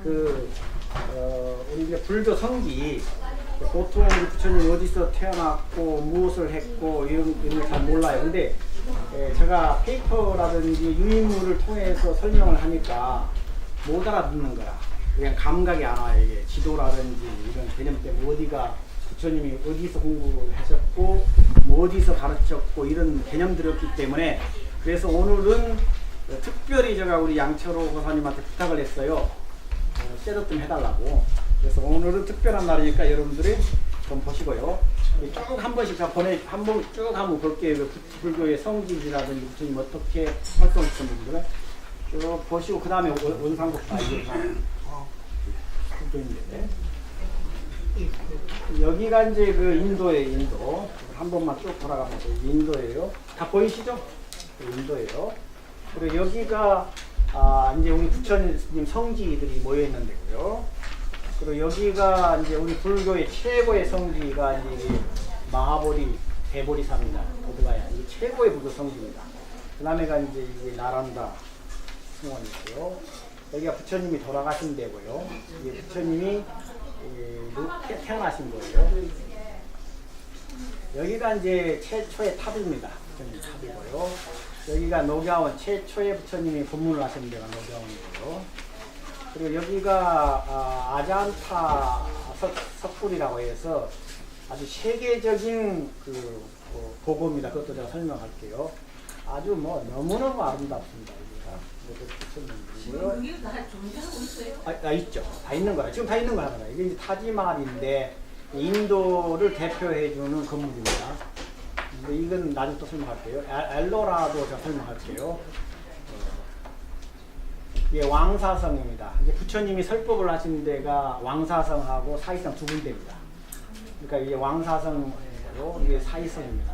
우리 이제 불교 성기, 보통 우리 부처님 어디서 태어났고 무엇을 했고 이런 걸 잘 몰라요. 근데 제가 페이퍼라든지 유인물을 통해서 설명을 하니까 못 알아듣는 거야. 그냥 감각이 안 와요. 이게 지도라든지 이런 개념 때문에 어디가 부처님이 어디서 공부를 하셨고 뭐 어디서 가르쳤고 이런 개념들이 없기 때문에, 그래서 오늘은 특별히 제가 우리 양철호 고사님한테 부탁을 했어요. 셋업 좀 해달라고. 그래서 오늘은 특별한 날이니까 여러분들이 좀 보시고요. 쭉 한 번씩 한번 쭉 한번 볼게요. 그 불교의 성질이라든지 부처님 어떻게 활동했었는지 쭉 보시고 그 다음에 원상복사 이게 다 불교인데, 여기가 이제 그 인도예요. 인도 한 번만 쭉 돌아가면서 인도예요. 다 보이시죠? 인도예요. 그리고 여기가 이제 우리 부처님 성지들이 모여 있는 데고요. 그리고 여기가 이제 우리 불교의 최고의 성지가 이제 마하보리 대보리사입니다. 보드가야 이게 최고의 불교 성지입니다. 그 다음에가 이제 이게 나란다 승원이고요. 여기가 부처님이 돌아가신 데고요. 이게 부처님이 태어나신 거예요. 여기가 이제 최초의 탑입니다. 부처님 탑이고요. 여기가 녹야원 최초의 부처님이 법문을 하신 데가 녹야원이고요. 그리고 여기가 아잔타 석굴이라고 해서 아주 세계적인 그 보고입니다. 그것도 제가 설명할게요. 아주 뭐 너무너무 아름답습니다. 지금 여기 다 존재하고 있어요? 있죠. 다 있는 거라. 지금 다 있는 거 하나요. 이게 이제 타지마할인데 인도를 대표해주는 건물입니다. 근데 이건 나중에 또 설명할게요. 엘로라도 제가 설명할게요. 이게 왕사성입니다. 이제 부처님이 설법을 하신 데가 왕사성하고 사이성 두 군데입니다. 그러니까 이게 왕사성이고 이게 사이성입니다.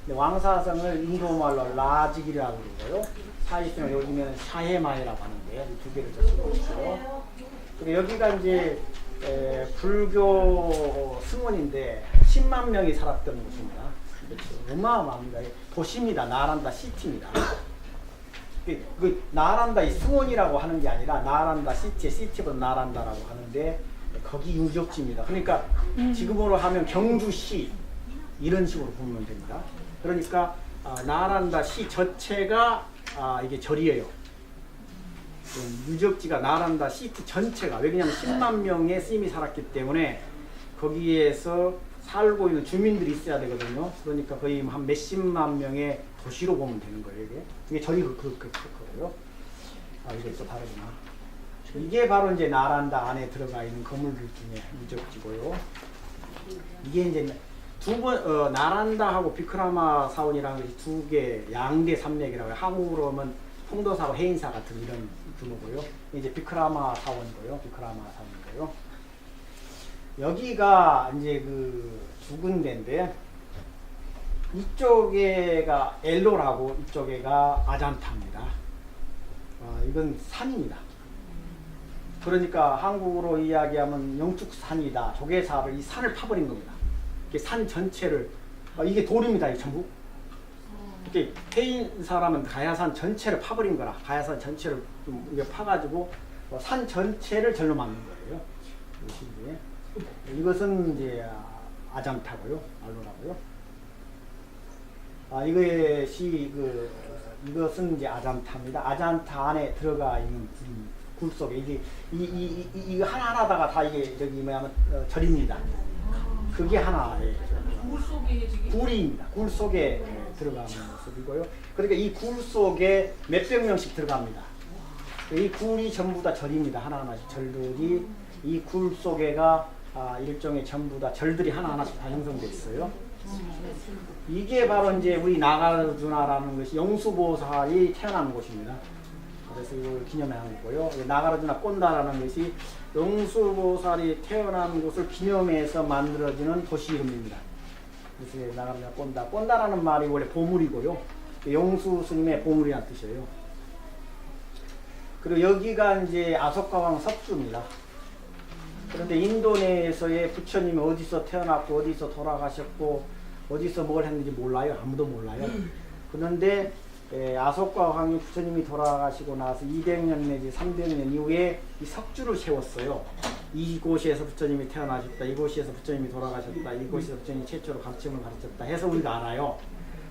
왕사성을 인도말로 라지기라고 그러고요. 사이성을 요즘에는 샤헤마이라고 하는데 이 두 개를 쓰고 있어요. 그리고 여기가 이제 불교 승원인데 10만 명이 살았던 곳입니다. 어마어마합니다. 도시입니다. 나란다 시티입니다. 그 나란다 이 승원이라고 하는 게 아니라 나란다 시티보다 나란다라고 하는데 거기 유적지입니다. 그러니까 지금으로 하면 경주시 이런 식으로 보면 됩니다. 그러니까 나란다 시 전체가 이게 절이에요. 유적지가 나란다 시티 전체가, 왜냐하면 10만 명의 스님이 살았기 때문에 거기에서 살고 있는 주민들이 있어야 되거든요. 그러니까 거의 한 몇십만 명의 도시로 보면 되는 거예요. 이게 절이 그거예요. 이게 또 다르구나. 이게 바로 이제 나란다 안에 들어가 있는 건물들 중에 유적지고요. 이게 이제 나란다하고 비크라마 사원이라는 것이 두 개, 양대 산맥이라고 해요. 한국으로 하면 홍도사와 해인사 같은 이런 규모고요. 이제 비크라마 사원이고요. 비크라마 사원이고요. 여기가 이제 그 두 군데인데, 이쪽에가 엘로라고 이쪽에가 아잔타입니다. 이건 산입니다. 그러니까 한국으로 이야기하면 영축산이다. 조개사업을 이 산을 파버린 겁니다. 이게 산 전체를, 이게 돌입니다. 이 전부. 이렇게 해인 사람은 가야산 전체를 파버린 거라. 가야산 전체를 좀 이게 파가지고 산 전체를 절로 만든 거예요. 이것은 이제 아잔타고요. 알로라고요. 이것은 이제 아잔타입니다. 아잔타 안에 들어가 있는 굴 속에 이게 하나하나다가 다 이게 저기 뭐냐면 절입니다. 그게 하나예요. 굴 속에 굴입니다. 굴 속에 들어가는 모습이고요. 그러니까 이 굴 속에 몇백 명씩 들어갑니다. 이 굴이 전부 다 절입니다. 하나하나씩 절들이 이 굴 속에가 일종의 전부 다 절들이 하나하나씩 다 형성되어 있어요. 이게 바로 이제 우리 나가르주나라는 것이 영수보살이 태어난 곳입니다. 그래서 이걸 기념하는 거고요. 나가르주나 꼰다라는 것이 영수보살이 태어난 곳을 기념해서 만들어지는 도시 이름입니다. 그래서 나가르주나 꼰다. 꼰다라는 말이 원래 보물이고요. 영수 스님의 보물이라는 뜻이에요. 그리고 여기가 이제 아소카왕 석주입니다. 그런데 인도네에서의 부처님이 어디서 태어났고 어디서 돌아가셨고 어디서 뭘 했는지 몰라요. 아무도 몰라요. 그런데 아속과 왕이 부처님이 돌아가시고 나서 200년 내지 300년 이후에 이 석주를 세웠어요. 이곳에서 부처님이 태어나셨다, 이곳에서 부처님이 돌아가셨다, 이곳에서 부처님이 최초로 가르침을 가르쳤다 해서 우리가 알아요.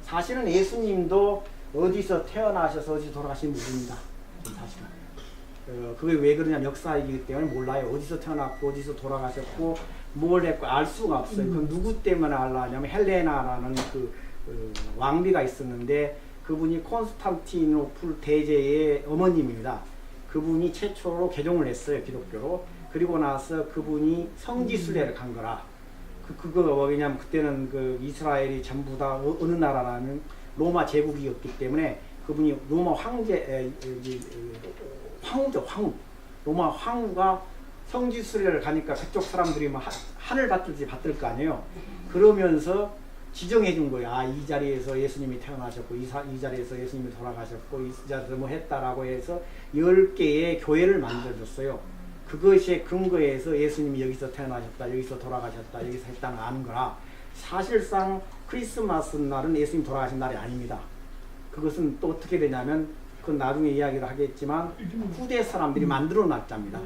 사실은 예수님도 어디서 태어나셔서 어디서 돌아가신 분입니다. 사실은. 그게 왜 그러냐면 역사이기 때문에 몰라요. 어디서 태어났고 어디서 돌아가셨고 뭘 했고 알 수가 없어요. 그 누구 때문에 알라냐면 헬레나라는 그 왕비가 있었는데 그분이 콘스탄티노플 대제의 어머님입니다. 그분이 최초로 개종을 했어요. 기독교로. 그리고 나서 그분이 성지순례를 간 거라. 그거 뭐냐면 그때는 그 이스라엘이 전부 다 어느 나라라는 로마 제국이었기 때문에 그분이 로마 황후죠, 황후. 로마 황후가 성지순례를 가니까 그쪽 사람들이 막 하늘 받들지 받들 거 아니에요. 그러면서 지정해 준 거예요. 아, 이 자리에서 예수님이 태어나셨고 이 자리에서 예수님이 돌아가셨고 이 자리에서 뭐 했다라고 해서 10개의 교회를 만들어줬어요. 그것에 근거해서 예수님이 여기서 태어나셨다, 여기서 돌아가셨다, 여기서 했다는 거 아는 거라. 사실상 크리스마스 날은 예수님 돌아가신 날이 아닙니다. 그것은 또 어떻게 되냐면 그건 나중에 이야기를 하겠지만 후대 사람들이 만들어 놨답니다.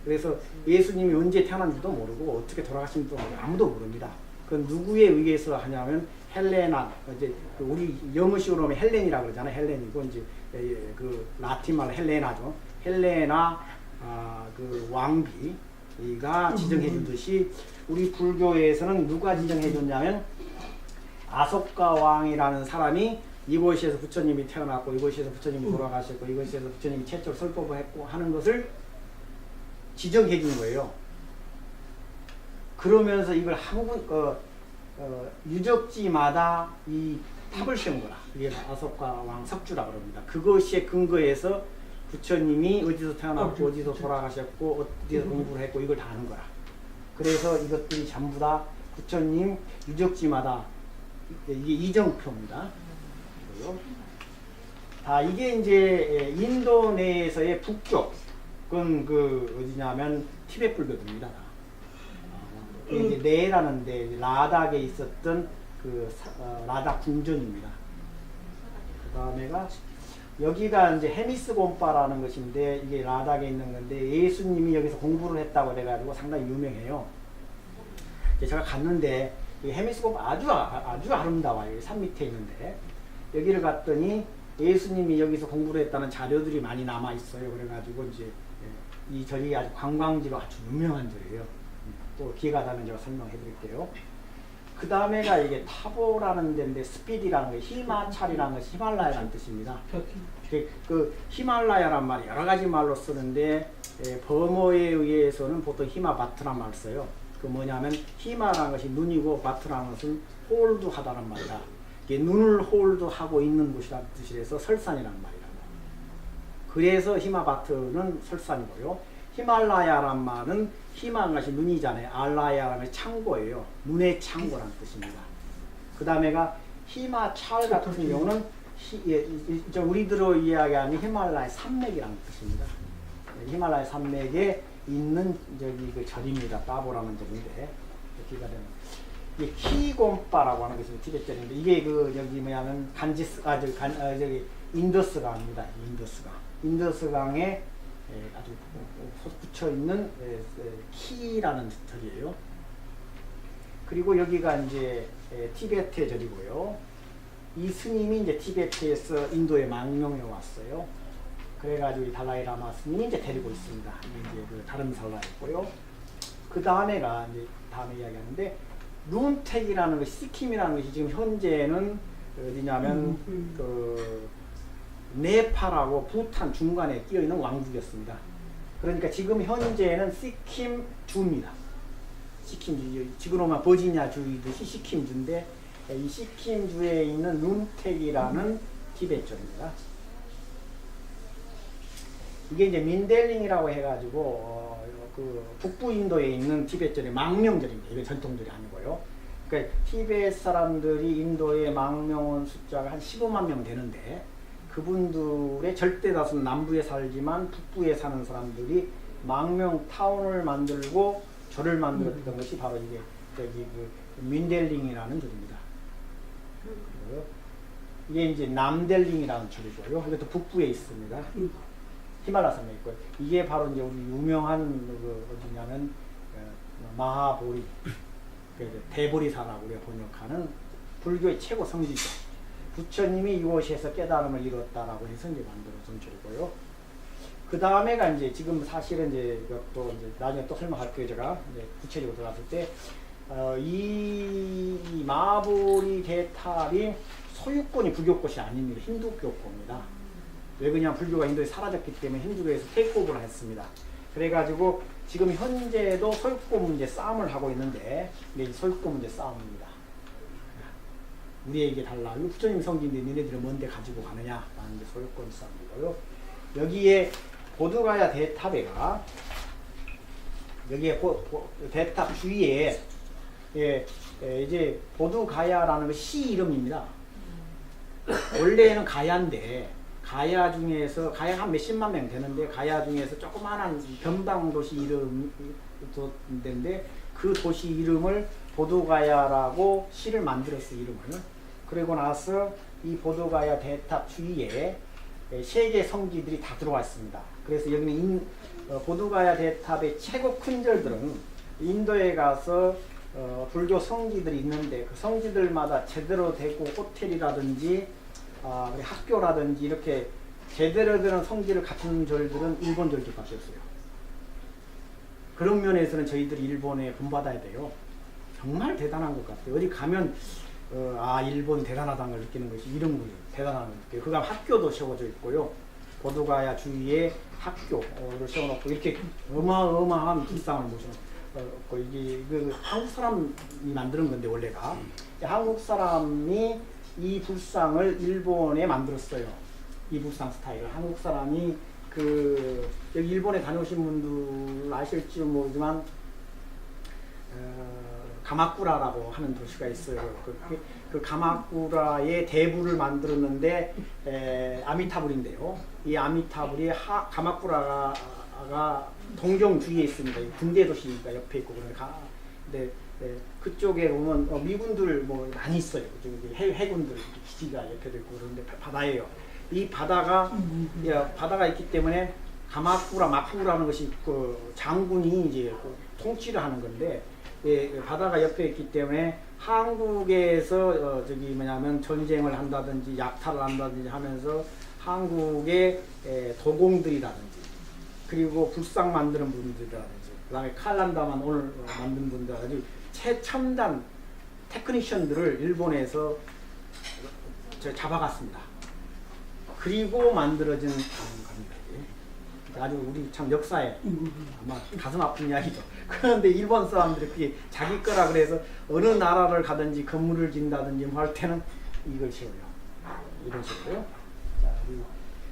그래서 예수님이 언제 태어난지도 모르고 어떻게 돌아가신지도 아무도 모릅니다. 그건 누구에 의해서 하냐면 헬레나, 이제 우리 영어식으로 하면 헬렌이라 그러잖아요. 헬렌이고 이제 그 라틴말로 헬레나죠. 헬레나 그 왕비가 지정해 주듯이 우리 불교에서는 누가 지정해 줬냐면 아속가 왕이라는 사람이 이곳에서 부처님이 태어났고 이곳에서 부처님이 돌아가셨고 이곳에서 부처님이 최초로 설법을 했고 하는 것을 지정해 준 거예요. 그러면서 이걸 유적지마다 이 탑을 세운 거라. 이게 아속가 왕 석주라 그럽니다. 그것에 근거해서 부처님이 어디서 태어났고 어디서 돌아가셨고 어디서 공부를 했고 이걸 다 아는 거라. 그래서 이것들이 전부 다 부처님 유적지마다 이게 이정표입니다. 이게 이제 인도 내에서의 북쪽, 그건 그 어디냐면 티베트 불교입니다. 이제 네라는 데 라닥에 있었던 그 라닥 궁전입니다. 그 다음에가 여기가 이제 헤미스 곰파라는 것인데 이게 라닥에 있는 건데 예수님이 여기서 공부를 했다고 그래가지고 상당히 유명해요. 제가 갔는데 이 헤미스 곰파 아주 아름다워요. 산 밑에 있는데 여기를 갔더니 예수님이 여기서 공부를 했다는 자료들이 많이 남아 있어요. 그래가지고 이제 이 절이 아주 관광지로 아주 유명한 절이에요. 또 기회가 되면 제가 설명해 드릴게요. 그 다음에가 이게 타보라는 데인데 스피디라는 거, 히마찰이라는 것이 히말라야라는 뜻입니다. 그 히말라야란 말이 여러 가지 말로 쓰는데 버머에 의해서는 보통 히마바트란 말을 써요. 그 뭐냐면 히마라는 것이 눈이고 바트라는 것은 홀드하다는 말이다. 이게 눈을 홀드하고 있는 곳이라는 뜻이라서 설산이라는 말이라고. 그래서 히마바트는 설산이고요. 히말라야란 말은 히마는 것이 눈이잖아요. 알라야라는 것이 창고예요. 눈의 창고라는 뜻입니다. 그 다음에가 히마찰 같은 경우는 우리들로 이야기하는 히말라야 산맥이라는 뜻입니다. 히말라야 산맥에 있는 저기 그 절입니다. 따보라는 절인데 여기가 되는 이게 키곰바라고 하는 것이 티베트절인데 이게 그 여기 뭐냐면 저기 인더스강입니다. 인더스강에 아주 붙여 있는 키라는 절이에요. 그리고 여기가 이제 티베트의 절이고요. 이 스님이 이제 티베트에서 인도에 망명해 왔어요. 그래가지고 달라이 라마 스님이 이제 데리고 있습니다. 이제 그 다름살라였고요. 그 다음에가 이제 다음에 이야기하는데 룬텍이라는 것이 시킴이라는 것이 지금 현재는 어디냐면 그 네팔하고 부탄 중간에 끼어 있는 왕국이었습니다. 그러니까 지금 현재는 시킴 주입니다. 시킴주, 지금으로만 버지니아 주이듯이 시킴주인데 이 시킴주에 있는 룬텍이라는 티베트절입니다. 이게 이제 민델링이라고 해가지고 그 북부 인도에 있는 티베트절의 망명절입니다. 이게 전통절이 아니고요. 그러니까 티베트 사람들이 인도에 망명한 숫자가 한 15만 명 되는데 그분들의 절대 다수는 남부에 살지만 북부에 사는 사람들이 망명 타운을 만들고 절을 만들었던 것이 바로 이게 저기 그 민델링이라는 절입니다. 이게 이제 남델링이라는 줄이고요. 이것도 북부에 있습니다. 히말라산에 있고요. 이게 바로 이제 우리 유명한 그 어디냐면 마하보리, 대보리사라고 우리가 번역하는 불교의 최고 성지죠. 부처님이 이곳에서 깨달음을 이뤘다라고 해서 이제 만들어진 줄이고요. 그 다음에가 이제 지금 사실은 이제 이것도 이제 나중에 또 설명할게요. 제가 이제 구체적으로 들어갔을 때 이 마하보리 대탑이 소유권이 불교권이 아닙니다. 힌두교권입니다. 왜 그냥 불교가 인도에 사라졌기 때문에 힌두교에서 테이크오버를 했습니다. 그래가지고 지금 현재도 소유권 문제 싸움을 하고 있는데 이게 소유권 문제 싸움입니다. 우리에게 달라. 이거 부처님 성지인데 너네들은 뭔데 가지고 가느냐라는 게 소유권 싸움이고요. 여기에 보드가야 대탑에가 여기에 대탑 주위에 이제 보드가야라는 시 이름입니다. 원래는 가야인데 가야 중에서 가야 한 몇십만 명 되는데 가야 중에서 조그마한 변방 도시 이름인데 그 도시 이름을 보드가야라고 시를 만들었어요. 이름을. 그리고 나서 이 보드가야 대탑 주위에 세계 성지들이 다 들어와 있습니다. 그래서 여기는 보드가야 대탑의 최고 큰 절들은 인도에 가서 불교 성지들이 있는데 그 성지들마다 제대로 되고 호텔이라든지 학교라든지 이렇게 제대로 되는 성지를 갖춘 절들은 일본 절들밖에 없어요. 그런 면에서는 저희들이 일본에 본받아야 돼요. 정말 대단한 것 같아요. 어디 가면 일본 대단하다는 걸 느끼는 것이 이런 거예요. 대단한 걸 느껴요. 그다음 학교도 세워져 있고요. 보드가야 주위에 학교를 세워놓고 이렇게 어마어마한 불상을 모셔놓고 이게 한국 사람이 만드는 건데 원래가 한국 사람이 이 불상을 일본에 만들었어요. 이 불상 스타일을 한국 사람이 여기 일본에 다녀오신 분들 아실지 모르지만 가마쿠라라고 하는 도시가 있어요. 그 가마쿠라의 대부를 만들었는데 아미타불인데요. 이 아미타불이 가마쿠라가 동경 주위에 있습니다. 군대 도시가 옆에 있고 근데 그쪽에 보면 미군들 뭐 많이 있어요. 해군들 기지가 옆에 있고 그런데 바다예요. 이 바다가 있기 때문에 가마쿠라 마쿠라는 것이 그 장군이 이제 통치를 하는 건데 바다가 옆에 있기 때문에 한국에서 전쟁을 한다든지 약탈을 한다든지 하면서 한국의 도공들이라든지 그리고 불상 만드는 분들이라든지 그 다음에 칼란다만 오늘 만든 분들 아주 최첨단 테크니션들을 일본에서 잡아갔습니다. 그리고 만들어진 겁니다. 아주 우리 참 역사에 아마 가슴 아픈 이야기죠. 그런데 일본 사람들이 그게 자기 거라 그래서 어느 나라를 가든지 건물을 짓는다든지 뭐 할 때는 이걸 세워요. 이런 식으로요.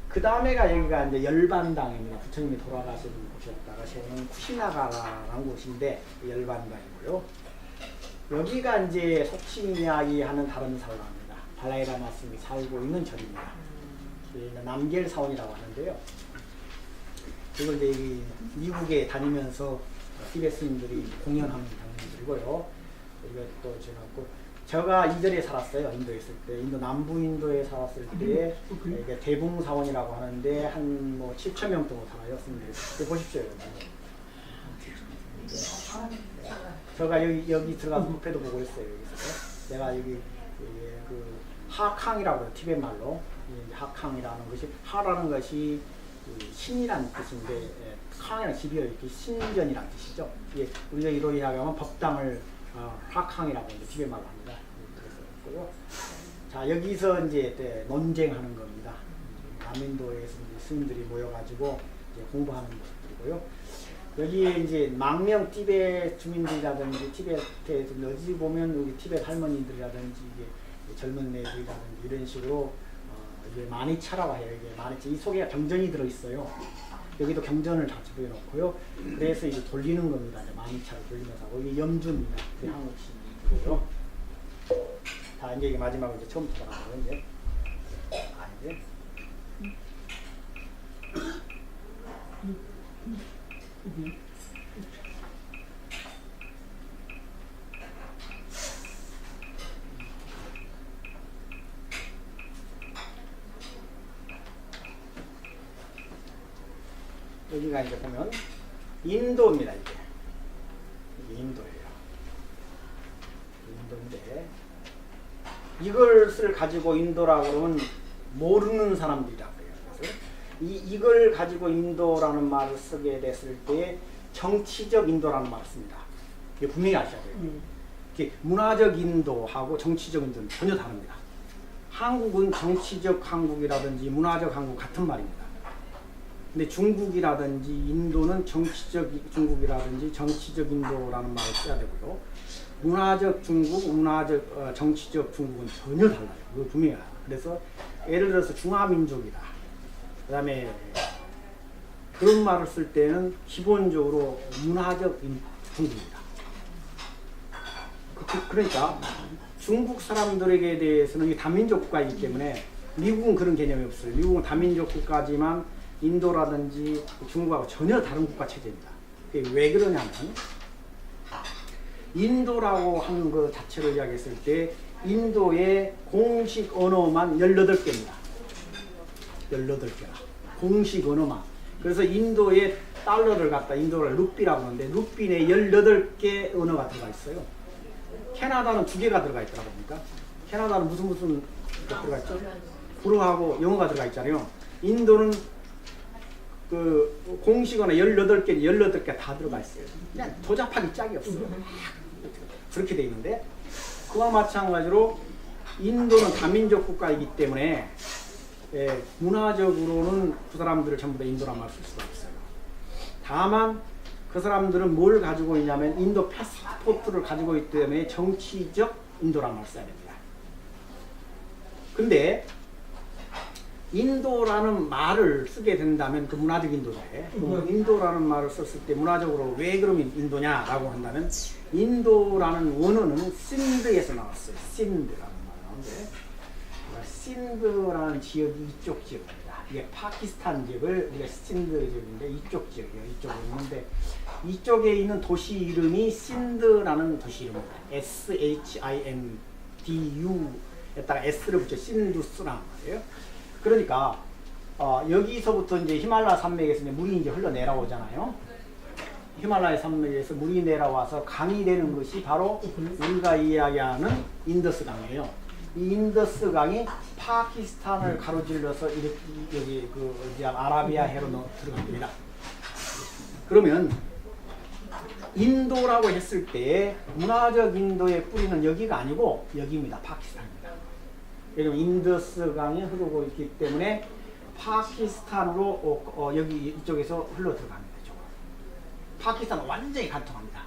그 다음에가 여기가 이제 열반당입니다. 부처님이 돌아가신 곳이었다가 세우는 쿠시나가라는 곳인데 열반당이고요. 여기가 이제 속칭 이야기하는 다른 사원입니다. 발라이라 마스님이 살고 있는 절입니다. 남겔 사원이라고 하는데요. 이걸 이제 미국에 다니면서 티베트 스님들이 공연하는 장면들이고요. 이것도 제가 이 절에 살았어요. 인도에 있을 때. 인도 남부 인도에 살았을 때 이게 대붕사원이라고 하는데 한 뭐 7천 명 정도 살아요. 스님들이. 보십시오. 제가 여기 들어가서 뷔페도 보고 있어요. 여기서. 내가 여기 하캉이라고 해요. 티베트 말로. 하캉이라는 것이 하라는 것이 신이라는 뜻인데 캉이라는 집이요 이렇게 신전이라는 뜻이죠. 예, 우리가 이로 이야기하면 법당을 하캉이라고 이제 티베트 말로 합니다. 그래서 자 여기서 이제 논쟁하는 겁니다. 남인도에서 이제 스님들이 모여가지고 이제 공부하는 것들이고요. 여기에 이제 망명 티베트 주민들이라든지 티베트에서 어디 보면 여기 티베트 할머니들이라든지 이게 젊은 애들이라든지 이런 식으로 이게 마니차라고 해요. 이게 마니차. 이 속에 경전이 들어있어요. 여기도 경전을 다 집어넣고요. 그래서 이제 돌리는 겁니다. 이제 마니차를 돌리면서 하고 이게 염주입니다. 한국식이고요. 자 이제 마지막으로 이제 처음부터 돌아가요. 이제 이제 여기가 이제 보면 인도입니다. 이게 인도예요. 인도인데 이것을 가지고 인도라고 그러면 모르는 사람들이라고 해요. 그래서 이걸 가지고 인도라는 말을 쓰게 됐을 때 정치적 인도라는 말을 씁니다. 이게 분명히 아셔야 돼요. 이게 문화적 인도하고 정치적 인도는 전혀 다릅니다. 한국은 정치적 한국이라든지 문화적 한국 같은 말입니다. 근데 중국이라든지 인도는 정치적 중국이라든지 정치적 인도라는 말을 써야 되고요. 문화적 중국, 정치적 중국은 전혀 달라요. 이거 분명히 알아요. 그래서 예를 들어서 중화민족이다. 그 다음에 그런 말을 쓸 때는 기본적으로 문화적 중국입니다. 그러니까 중국 사람들에게 대해서는 이 다민족 국가이기 때문에 미국은 그런 개념이 없어요. 미국은 다민족 국가지만 인도라든지 중국하고 전혀 다른 국가 체제입니다. 왜 그러냐면 인도라고 하는 것 자체를 이야기했을 때 인도의 공식 언어만 18개입니다. 18개라. 공식 언어만. 그래서 인도의 달러를 갖다 인도를 루피라고 하는데 루피 내에 18개 언어가 들어가 있어요. 캐나다는 2개가 들어가 있더라고 보니까. 캐나다는 무슨 들어가 있죠? 불어하고 영어가 들어가 있잖아요. 인도는 그 공식 언어 18개 다 들어가 있어요. 그냥 조잡하기 짝이 없어요. 그렇게 돼 있는데 그와 마찬가지로 인도는 다민족 국가이기 때문에 문화적으로는 그 사람들을 전부 다 인도란 말을 쓸 수가 없어요. 다만 그 사람들은 뭘 가지고 있냐면 인도 패스포트를 가지고 있기 때문에 정치적 인도란 말을 써야 됩니다. 근데 인도라는 말을 쓰게 된다면 그 문화적 인도에 인도라는 말을 썼을 때 문화적으로 왜 그러면 인도냐라고 한다면 인도라는 원어는 신드에서 나왔어요. 신드라는 말이 나오는데 신드라는 지역이 이쪽 지역입니다. 이게 파키스탄 지역을 우리가 신드 지역인데 이쪽 지역이에요. 이쪽에 있는데 이쪽에 있는 도시 이름이 신드라는 도시 이름입니다. SHINDU에다가 S를 붙여 신두스라는 말이에요. 그러니까 여기서부터 이제 히말라야 산맥에서 이제 물이 이제 흘러 내려오잖아요. 히말라야 산맥에서 물이 내려와서 강이 되는 것이 바로 우리가 이야기하는 인더스 강이에요. 이 인더스 강이 파키스탄을 가로질러서 이렇게 여기 그 아라비아 해로 들어갑니다. 그러면 인도라고 했을 때 문화적 인도의 뿌리는 여기가 아니고 여기입니다. 파키스탄입니다. 왜냐면 인더스 강이 흐르고 있기 때문에 파키스탄으로 여기 이쪽에서 흘러 들어갑니다. 이쪽으로. 파키스탄은 완전히 관통합니다.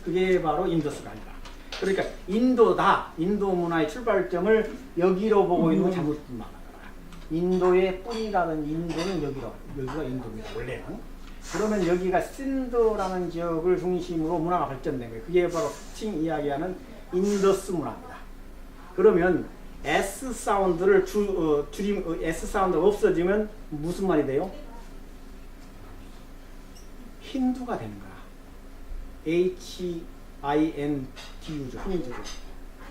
그게 바로 인더스 강이다. 그러니까 인도다. 인도 문화의 출발점을 여기로 보고 있는 건 잘못 말하는 거야. 인도의 뿌리라는 인도는 여기가 인도입니다. 원래는. 그러면 여기가 신드라는 지역을 중심으로 문화가 발전된 거예요. 그게 바로 칭 이야기하는 인더스 문화입니다. 그러면 S 사운드를 S 사운드가 없어지면 무슨 말이 돼요? 힌두가 되는 거야. HINDU죠. 힌두죠.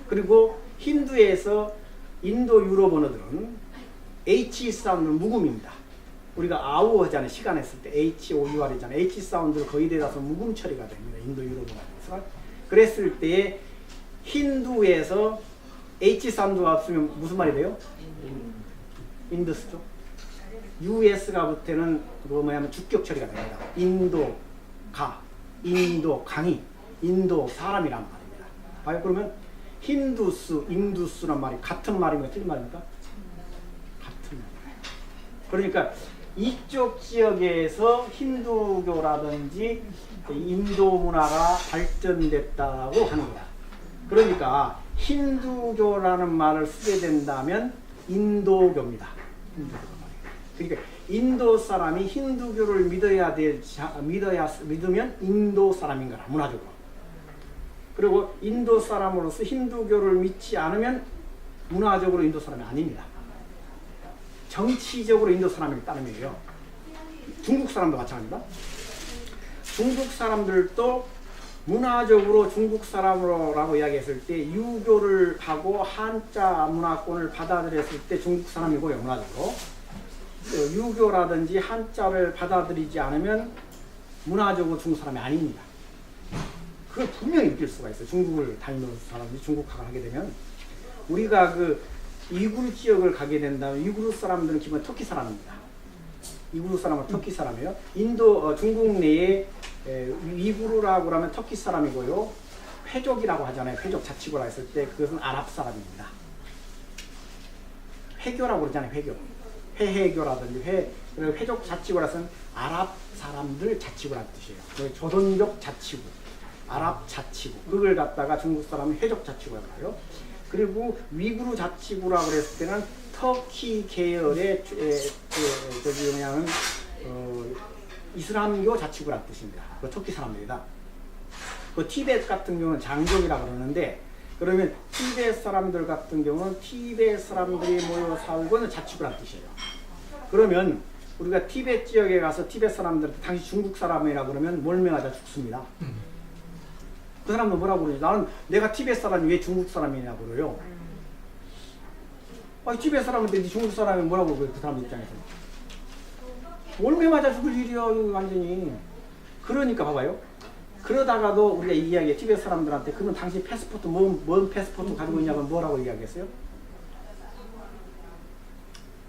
그리고 힌두에서 인도 유럽 언어들은 H 사운드는 묵음입니다. 우리가 아우 하잖아요. 시간 했을 때 HOUR이잖아요. H 사운드를 거의 대다수 묵음 처리가 됩니다. 인도 유럽 언어에서. 그랬을 때 힌두에서 H 사운드가 없으면 무슨 말이 돼요? 인더스죠. US가 붙으면 그거 뭐냐면 주격 처리가 됩니다. 인도 강이, 인도 사람이란 말입니다. 그러면 힌두스, 인두스란 말이 같은 말입니까? 틀린 말입니까? 같은 말이에요. 그러니까 이쪽 지역에서 힌두교라든지 인도 문화가 발전됐다고 하는 거야. 그러니까 힌두교라는 말을 쓰게 된다면 인도교입니다. 그러니까 인도 사람이 힌두교를 믿으면 인도 사람인 거라, 문화적으로. 그리고 인도 사람으로서 힌두교를 믿지 않으면 문화적으로 인도 사람이 아닙니다. 정치적으로 인도 사람일 따름이에요. 중국 사람도 마찬가지입니다. 중국 사람들도 문화적으로 중국 사람으로라고 이야기했을 때 유교를 하고 한자 문화권을 받아들였을 때 중국 사람이고요. 문화적으로 유교라든지 한자를 받아들이지 않으면 문화적으로 중국 사람이 아닙니다. 그걸 분명히 느낄 수가 있어요. 중국을 다니는 사람들이 중국학을 하게 되면 우리가 그 이구르 지역을 가게 된다면 이구르 사람들은 기본 터키 사람입니다. 이구르 사람은 터키 사람이에요. 중국 내에 이구르라고 하면 터키 사람이고요. 회족이라고 하잖아요. 회족 자치구라 했을 때 그것은 아랍 사람입니다. 회교라고 그러잖아요. 회교. 회해교라든지 회족 자치구라서는 아랍 사람들 자치구라는 뜻이에요. 조선족 자치구, 아랍 자치구. 그걸 갖다가 중국 사람은 회족 자치구라고 해요. 그리고 위구르 자치구라고 그랬을 때는 터키 계열의 이슬람교 자치구라는 뜻입니다. 그 터키 사람들이다. 그 티베트 같은 경우는 장족이라고 그러는데 그러면 티베트 사람들 같은 경우는 티베트 사람들이 모여 살고는 자치구라는 뜻이에요. 그러면 우리가 티베트 지역에 가서 티베트 사람들 당시 중국 사람이라 그러면 몰매하자 죽습니다. 그 사람은 뭐라고 그러지? 나는 내가 티베트 사람이 왜 중국 사람이냐 그래요. 티베트 사람인데 중국 사람이 뭐라고 그래? 그 사람 입장에서 몰매맞아 죽을 일이야 완전히. 그러니까 봐봐요. 그러다가도 우리가 이 이야기에 티베트 사람들한테 그러면 당신 패스포트 뭔 패스포트 가지고 있냐면 뭐라고 이야기했어요?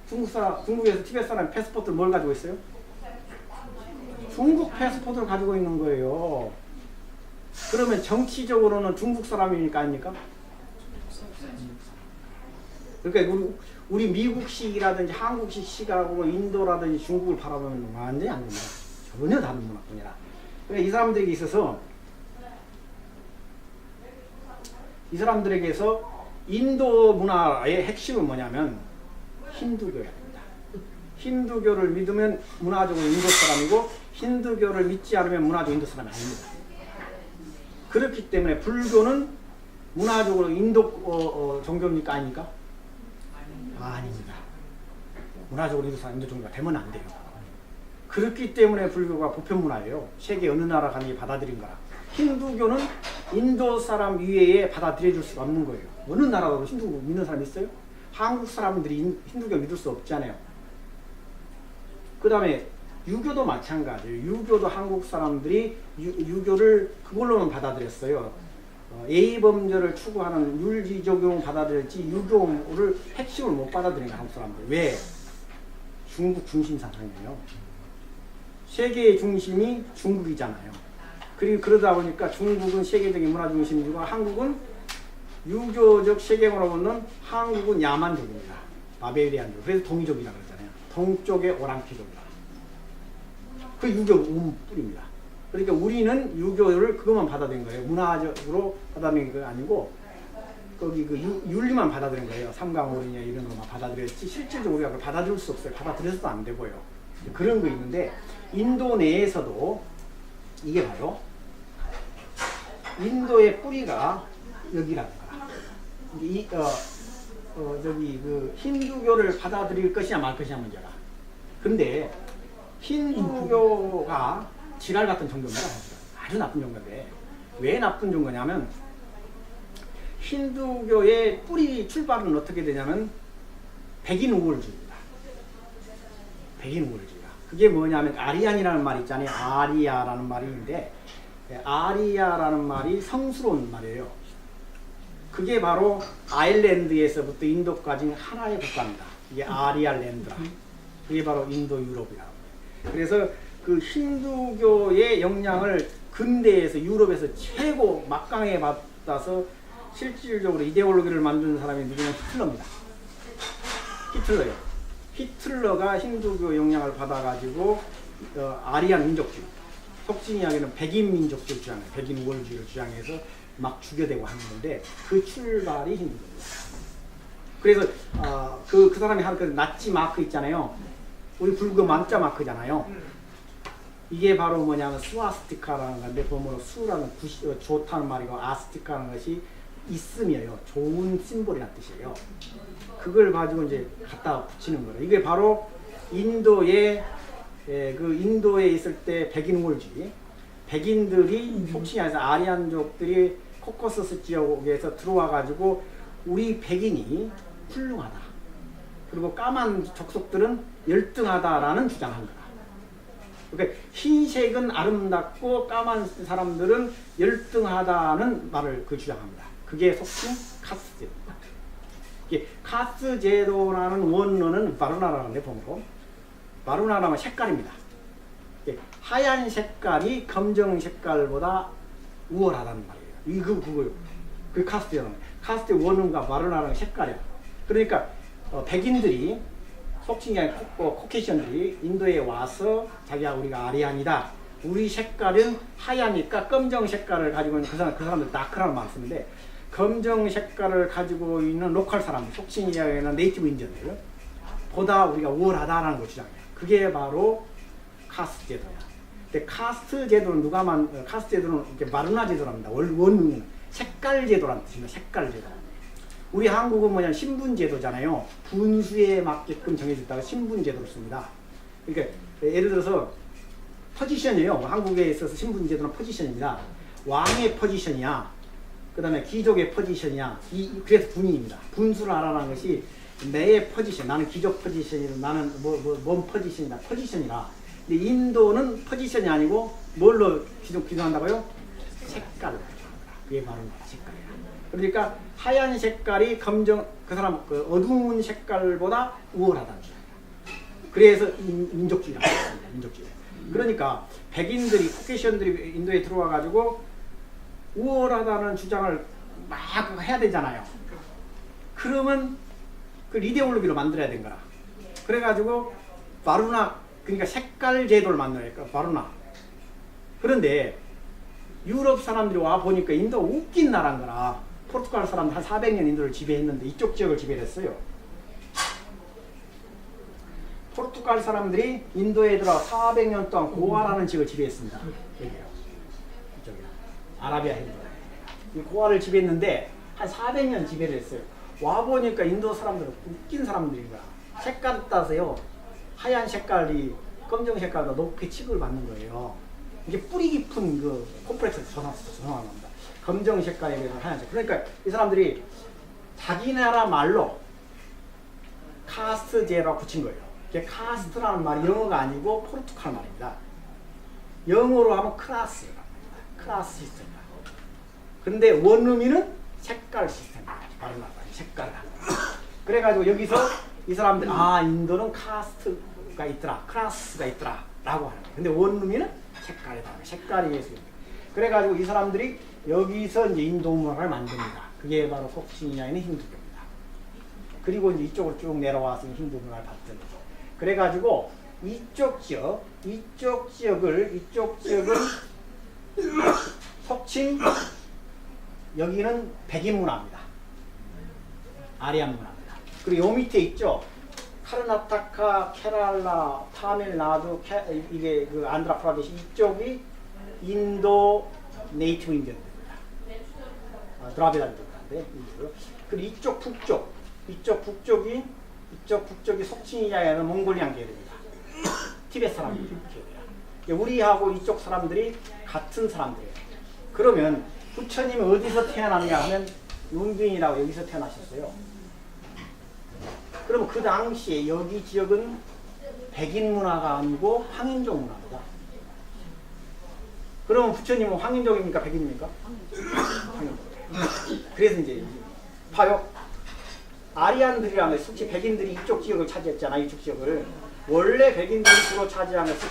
중국에서 티베트 사람이 패스포트를 뭘 가지고 있어요? 중국 패스포트를 가지고 있는 거예요. 그러면 정치적으로는 중국 사람이니까 아닙니까? 그러니까 우리 미국식이라든지 한국식 시각하고 인도라든지 중국을 바라보면 완전히 안 됩니다. 전혀 다른 문화뿐이라. 그러니까 이 사람들에게 있어서 인도 문화의 핵심은 뭐냐면 힌두교야 됩니다. 힌두교를 믿으면 문화적으로 인도 사람이고 힌두교를 믿지 않으면 문화적으로 인도 사람이 아닙니다. 그렇기 때문에 불교는 문화적으로 인도 종교입니까 아닙니까? 아닙니다. 문화적으로 인도 종교가 되면 안 돼요. 그렇기 때문에 불교가 보편 문화예요. 세계 어느 나라 가니 받아들인 거라. 힌두교는 인도 사람 이외에 받아들여줄 수가 없는 거예요. 어느 나라도 힌두교 믿는 사람 있어요? 한국 사람들이 힌두교 믿을 수 없잖아요. 그 다음에 유교도 마찬가지예요. 유교도 한국 사람들이 유교를 그걸로는 받아들였어요. 예의범절을 추구하는 율지적용 받아들였지 유교를 핵심을 못 받아들인 거예요. 한국 사람들. 왜? 중국 중심 사상이에요. 세계의 중심이 중국이잖아요. 그리고 그러다 보니까 중국은 세계적인 문화 중심이고 한국은 유교적 세계관으로는 한국은 야만족입니다. 바벨리안족. 그래서 동이족이라고 그러잖아요. 동쪽의 오랑캐족이라. 그 유교 뿌리입니다. 그러니까 우리는 유교를 그것만 받아들인 거예요. 문화적으로 받아들인 게 아니고 거기 그 윤리만 받아들인 거예요. 삼강오리냐 이런 것만 받아들였지 실질적으로 우리가 그걸 받아들일 수 없어요. 받아들여서도 안 되고요. 그런 거 있는데 인도 내에서도 이게 바로 인도의 뿌리가 여기라는 거야. 저기 그 힌두교를 받아들일 것이냐 말 것이냐 문제라. 근데 힌두교가 지랄 같은 종교입니다. 아주 나쁜 종교인데 왜 나쁜 종교냐면 힌두교의 뿌리 출발은 어떻게 되냐면 백인 우월주의입니다. 백인 우월주의가. 그게 뭐냐면 아리안이라는 말이 있잖아요. 아리아라는 말이 있는데 아리아라는 말이 성스러운 말이에요. 그게 바로 아일랜드에서부터 인도까지 하나의 국가입니다. 이게 아리아랜드라. 그게 바로 인도 유럽이라고. 그래서 그 힌두교의 영향을 근대에서 유럽에서 최고 막강하게 받아서 실질적으로 이데올로기를 만드는 사람이 누구냐면 히틀러입니다. 히틀러요. 히틀러가 힌두교 영향을 받아가지고 아리안 민족주의, 속칭 이야기는 백인 민족주의 주장해요. 백인 우월주의를 주장해서 막 죽여대고 하는 건데 그 출발이 힌두교입니다. 그래서 그 사람이 한 그 나치 마크 있잖아요. 우리 불교 만자 마크잖아요. 이게 바로 뭐냐면 스와스티카라는 건데 보면 수라는 좋다는 말이고 아스티카라는 것이 있음이에요. 좋은 심볼이라는 뜻이에요. 그걸 가지고 이제 갖다 붙이는 거예요. 이게 바로 인도에 있을 때 백인 우월주의, 백인들이 속칭 해서 아리안족들이 코커서스 지역에서 들어와 가지고 우리 백인이 훌륭하다. 그리고 까만 족속들은 열등하다라는 주장한 거야. 그러니까 흰색은 아름답고 까만 사람들은 열등하다는 말을 주장합니다. 그게 속칭 카스트 제도입니다. 이게 카스트 제도라는 원어는 마루나라는 내용으로 마루나라는 색깔입니다. 하얀 색깔이 검정 색깔보다 우월하다는 말이에요. 그거요. 그 카스트는 카스트 원어가 마루나라는 색깔이야. 그러니까 백인들이 속칭이 아니라 코케이션들이 인도에 와서 자기가 우리가 아리안이다. 우리 색깔은 하얀니까 검정 색깔을 가지고 있는 그 사람들 다크라는 말을 쓰는데 검정 색깔을 가지고 있는 로컬 사람들, 속칭 이야기하는 네이티브 인디언들 보다 우리가 우월하다라는 걸 주장해요. 그게 바로 카스트 제도야. 근데 카스트 제도는 카스트 제도는 이렇게 마루나 제도랍니다. 원문은 색깔 제도라는 뜻입니다. 색깔 제도. 우리 한국은 뭐냐면 신분 제도잖아요. 분수에 맞게끔 정해졌다가 신분 제도를 씁니다. 그러니까 예를 들어서 포지션이에요. 한국에 있어서 신분 제도는 포지션입니다. 왕의 포지션이야. 그 다음에 귀족의 포지션이야. 그래서 분위입니다. 분수를 알아라는 것이 내 포지션, 나는 귀족 포지션이다, 나는 뭔 포지션이다, 포지션이라. 근데 인도는 포지션이 아니고 뭘로 기준한다고요? 색깔로 기준한다. 그게 바로 색깔이야. 그러니까 하얀 색깔이 그 사람 어두운 색깔보다 우월하다는 거야. 그래서 민족주의라. 민족주의. 그러니까 백인들이 코케이션들이 인도에 들어와 가지고 우월하다는 주장을 막 해야 되잖아요. 그러면 그 이데올로기로 만들어야 된 거라. 그래가지고 마루나 그러니까 색깔 제도를 만들어야 마루나. 그런데 유럽 사람들이 와 보니까 인도가 웃긴 나라인 거라. 포르투갈 사람들 한 400년 인도를 지배했는데 이쪽 지역을 지배했어요. 포르투갈 사람들이 인도에 들어 400년 동안 고아라는 지역을 지배했습니다. 여기요. 이쪽이요. 아라비아 해변. 이 고아를 지배했는데 한 400년 지배를 했어요. 와 보니까 인도 사람들은 웃긴 사람들인 거야. 색깔 따서요. 하얀 색깔이 검정 색깔보다 높게 취급을 받는 거예요. 이게 뿌리 깊은 그 콤플렉스에서 전환한 겁니다. 검정 색깔에 비해서 하얀색. 그러니까 이 사람들이 자기 나라 말로 카스트 제도라고 붙인 거예요. 이게 카스트라는 말이 영어가 아니고 포르투갈 말입니다. 영어로 하면 클라스라고 합니다. 클라스 시스템. 근데 원어민은 색깔 시스템입니다. 바로 나와요. 색깔을 하는 거예요. 그래가지고 여기서 이 사람들 인도는 카스트가 있더라, 클라스가 있더라 라고 하는 거예요. 근데 원어민은 색깔이다. 색깔이 예술입니다. 그래가지고 이 사람들이 여기서 이제 인도 문화를 만듭니다. 그게 바로 속칭이냐는 힌두교입니다. 그리고 이제 이쪽으로 쭉 내려와서 힌두 문화를 받던 거죠. 그래가지고 이쪽 지역을 속칭 여기는 백인 문화입니다. 아리안 문화입니다. 그리고 요 밑에 있죠. 카르나타카, 케랄라, 타밀나두, 이게 그 안드라프라데시 이쪽이 인도 네이티브 인디언들입니다. 드라비다들인데 그리고 이쪽 북쪽이 속칭이냐는 몽골리안 계열입니다. 티베트 사람들이 계열이야. 우리하고 이쪽 사람들이 같은 사람들이에요. 그러면 부처님이 어디서 태어났냐 하면 룬빈이라고 여기서 태어나셨어요. 그러면 그 당시에 여기 지역은 백인 문화가 아니고 황인족 문화입니다. 그러면 부처님은 황인족입니까? 백인입니까? 황인족. 그래서 이제 봐요. 아리안들이라면 솔직히 백인들이 이쪽 지역을 차지했잖아. 이쪽 지역을. 원래 백인들이 주로 차지하면서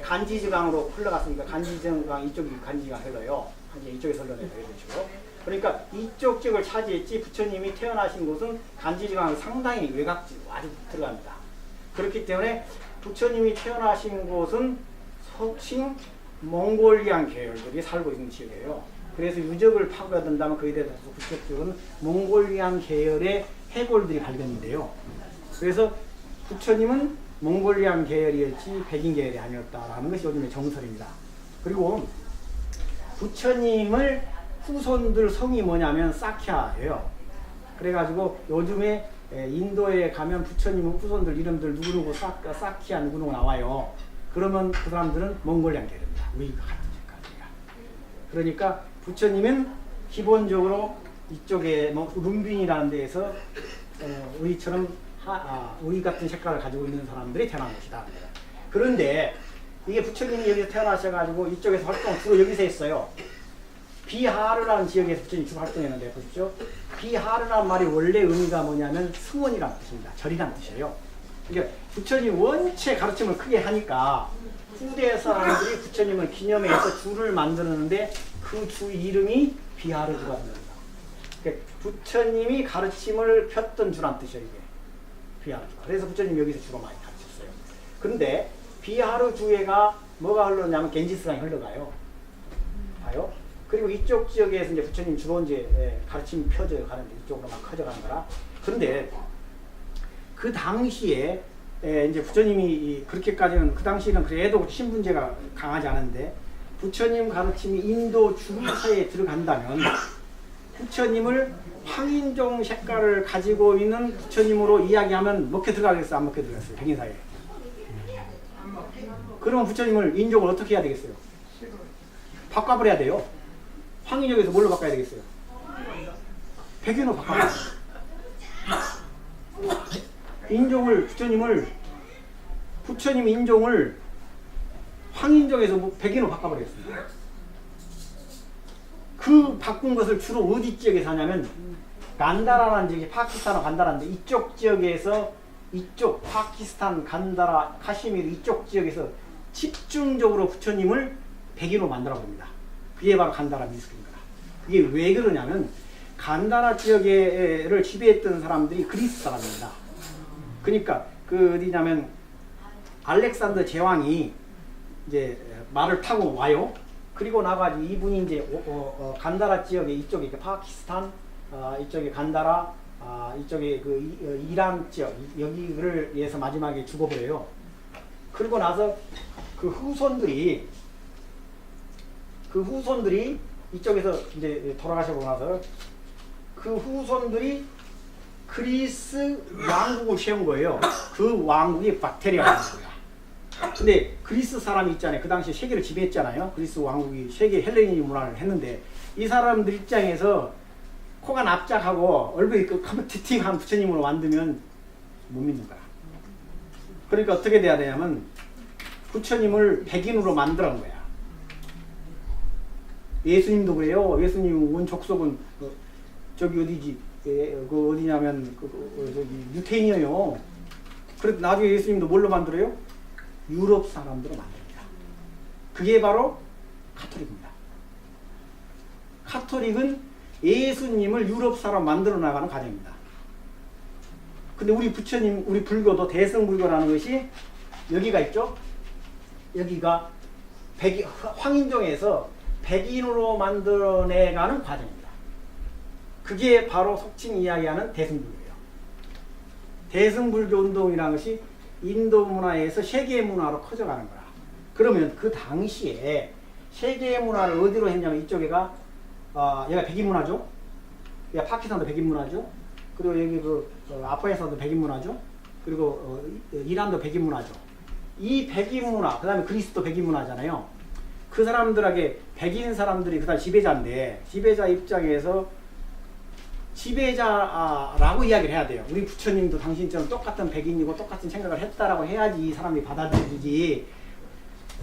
간지지강으로 흘러갔으니까 간지지강 이쪽이 간지지강 흘러요. 이쪽에서 흘러내요. 이런 식으로. 그러니까 이쪽 지역을 차지했지 부처님이 태어나신 곳은 간지지강은 상당히 외곽지로 아주 들어갑니다. 그렇기 때문에 부처님이 태어나신 곳은 속칭 몽골리안 계열들이 살고 있는 지역이에요. 그래서 유적을 파고든다면 거기에 대해서 그쪽 지역은 몽골리안 계열의 해골들이 발견인데요. 그래서 부처님은 몽골리안 계열이었지 백인 계열이 아니었다라는 것이 요즘의 정설입니다. 그리고 부처님을 후손들 성이 뭐냐면 사키아예요. 그래가지고 요즘에 인도에 가면 부처님 후손들 이름들 누구누구 사키아 누구누구 나와요. 그러면 그 사람들은 몽골리안 계열입니다. 우리가 같은 색깔이야. 그러니까 부처님은 기본적으로 이쪽에 룬빈이라는 데에서 우리처럼 우리 같은 색깔을 가지고 있는 사람들이 태어난 것이다. 그런데 이게 부처님이 여기서 태어나셔가지고 이쪽에서 활동을 주로 여기서 했어요. 비하르라는 지역에서 부처님이 주로 활동했는데 보십시오. 비하르라는 말이 원래 의미가 뭐냐면 승원이라는 뜻입니다. 절이라는 뜻이에요. 그러니까 부처님 원체 가르침을 크게 하니까 후대 사람들이 부처님을 기념해서 주를 만들었는데 그 주 이름이 비하르주가 됩니다. 그러니까 부처님이 가르침을 폈던 주란 뜻이에요. 이게 비하르주가. 그래서 부처님이 여기서 주로 많이 가르쳤어요. 그런데 비하르주에가 뭐가 흘러냐면 겐지스강이 흘러가요. 봐요. 그리고 이쪽 지역에서 이제 부처님 주로 이제 가르침이 펴져 가는데 이쪽으로 막 커져가는 거라. 그런데 그 당시에 이제 부처님이 그렇게까지는 그 당시에는 그래도 신분제가 강하지 않은데 부처님 가르침이 인도 주사에 들어간다면 부처님을 황인종 색깔을 가지고 있는 부처님으로 이야기하면 먹혀 들어가겠어요? 안 먹혀 들어갔어요? 백인 사이에. 그러면 부처님을 인종을 어떻게 해야 되겠어요? 바꿔버려야 돼요. 황인종에서 뭘로 바꿔야 되겠어요? 백인으로 바꿔야 돼요. 인종을 부처님 인종을 황인종에서 백인으로 바꿔버렸습니다. 그 바꾼 것을 주로 어디 지역에서 하냐면 간다라라는 지역이 파키스탄과 간다라인데 이쪽 지역에서 이쪽 파키스탄, 간다라, 카시미르 이쪽 지역에서 집중적으로 부처님을 백인으로 만들어 봅니다. 그게 바로 간다라 미스크입니다. 그게 왜 그러냐면 간다라 지역을 지배했던 사람들이 그리스 사람입니다. 그러니까 그 어디냐면 알렉산더 제왕이 이제 말을 타고 와요. 그리고 나가지고 이분이 이제 간다라 지역에 이쪽에 파키스탄, 이쪽에 간다라, 이쪽에 그 이란 지역 여기를 위해서 마지막에 죽어버려요. 그리고 나서 그 후손들이 이쪽에서 이제 돌아가시고 나서 그 후손들이 그리스 왕국을 세운 거예요. 그 왕국이 박테리아라는 거야. 근데 그리스 사람이 있잖아요. 그 당시에 세계를 지배했잖아요. 그리스 왕국이 세계 헬레니즘 문화를 했는데 이 사람들 입장에서 코가 납작하고 얼굴이 컴퓨팅한 부처님으로 만들면 못 믿는 거야. 그러니까 어떻게 돼야 되냐면 부처님을 백인으로 만들어 거야. 예수님도 그래요. 예수님 원 족속은 저기 어디지? 그 어디냐면 저기 유태인이에요. 그래서 나중에 예수님도 뭘로 만들어요? 유럽 사람들로 만듭니다. 그게 바로 카톨릭입니다. 카톨릭은 예수님을 유럽 사람 만들어 나가는 과정입니다. 근데 우리 부처님, 우리 불교도 대승불교라는 것이 여기가 있죠? 여기가 황인종에서 백인으로 만들어내가는 과정입니다. 그게 바로 속칭 이야기하는 대승불교예요. 대승불교 운동이라는 것이 인도 문화에서 세계 문화로 커져가는 거라. 그러면 그 당시에 세계 문화를 어디로 했냐면 이쪽에가 얘가 백인 문화죠. 얘가 파키스탄도 백인 문화죠. 그리고 여기 아프가니스탄도 백인 문화죠. 그리고 이란도 백인 문화죠. 이 백인 문화, 그 다음에 그리스도 백인 문화잖아요. 그 사람들에게 백인 사람들이 그다음 지배자인데 지배자 입장에서 지배자라고 이야기를 해야 돼요. 우리 부처님도 당신처럼 똑같은 백인이고 똑같은 생각을 했다라고 해야지 이 사람이 받아들이지.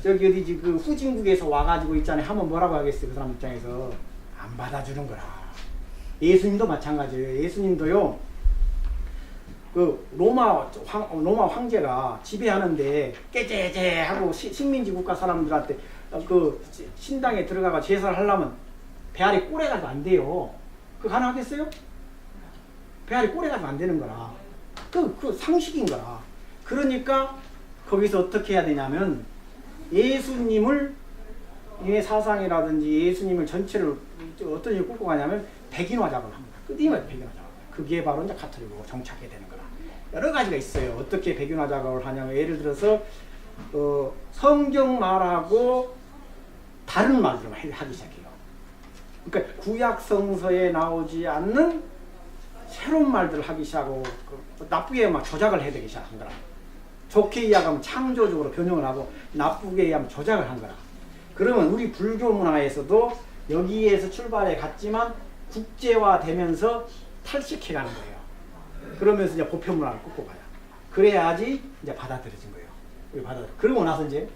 저기 어디지 그 후진국에서 와가지고 있잖아요. 하면 뭐라고 하겠어요. 그 사람 입장에서 안 받아주는 거라. 예수님도 마찬가지예요. 예수님도요. 그 로마 황제가 지배하는데 깨재재하고 식민지 국가 사람들한테 그 신당에 들어가가 제사를 하려면 배알이 꼬래가지고 안 돼요. 그거 가능하겠어요? 배알이 꼬래가지고 안 되는 거라. 그 상식인 거라. 그러니까 거기서 어떻게 해야 되냐면 예수님을 이 사상이라든지 예수님을 전체를 어떤 식으로 끌고 가냐면 백인화 작업을 합니다. 끊임없이 백인화 작업. 그게 바로 이제 카톨릭으로 정착하게 되는 거라. 여러 가지가 있어요. 어떻게 백인화 작업을 하냐면 예를 들어서 성경 말하고 다른 말들을 하기 시작해요. 그러니까 구약 성서에 나오지 않는 새로운 말들을 하기 시작하고 나쁘게 막 조작을 해야 되기 시작한 거라. 좋게 이야기하면 창조적으로 변형을 하고 나쁘게 이야기하면 조작을 한 거라. 그러면 우리 불교 문화에서도 여기에서 출발해 갔지만 국제화되면서 탈식해 가는 거예요. 그러면서 이제 보편문화를 꽂고 가요. 그래야지 이제 받아들여진 거예요. 그러고 나서 이제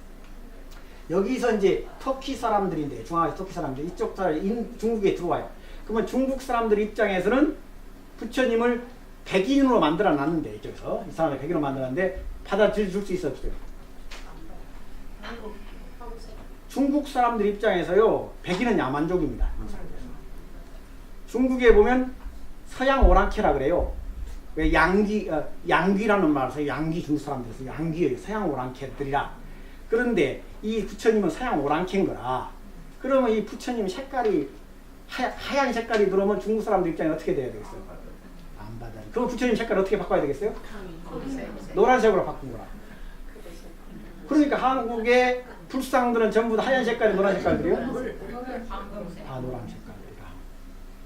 여기서 이제 터키 사람들인데, 중앙아시아 터키 사람들, 이쪽 사람 중국에 들어와요. 그러면 중국 사람들 입장에서는 부처님을 백인으로 만들어 놨는데, 이쪽에서 이 사람을 백인으로 만들었는데 받아들일 수 있어요, 없어요? 중국 사람들 입장에서요, 백인은 야만족입니다. 중국에 보면 서양 오랑캐라 그래요. 왜 양귀라는 말을 써요. 양귀 중국 사람들에서 양귀예요. 서양 오랑캐들이라. 그런데 이 부처님은 서양 오랑캐인 거라. 그러면 이 부처님 색깔이 하얀 색깔이 들어오면 중국 사람들 입장에 어떻게 돼야 되겠어요? 안 받아요. 그럼 부처님 색깔 어떻게 바꿔야 되겠어요? 노란색으로 바꾼 거라. 그러니까 한국의 불상들은 전부 다 하얀 색깔이 노란 색깔들이요? 아, 노란 색깔들이라.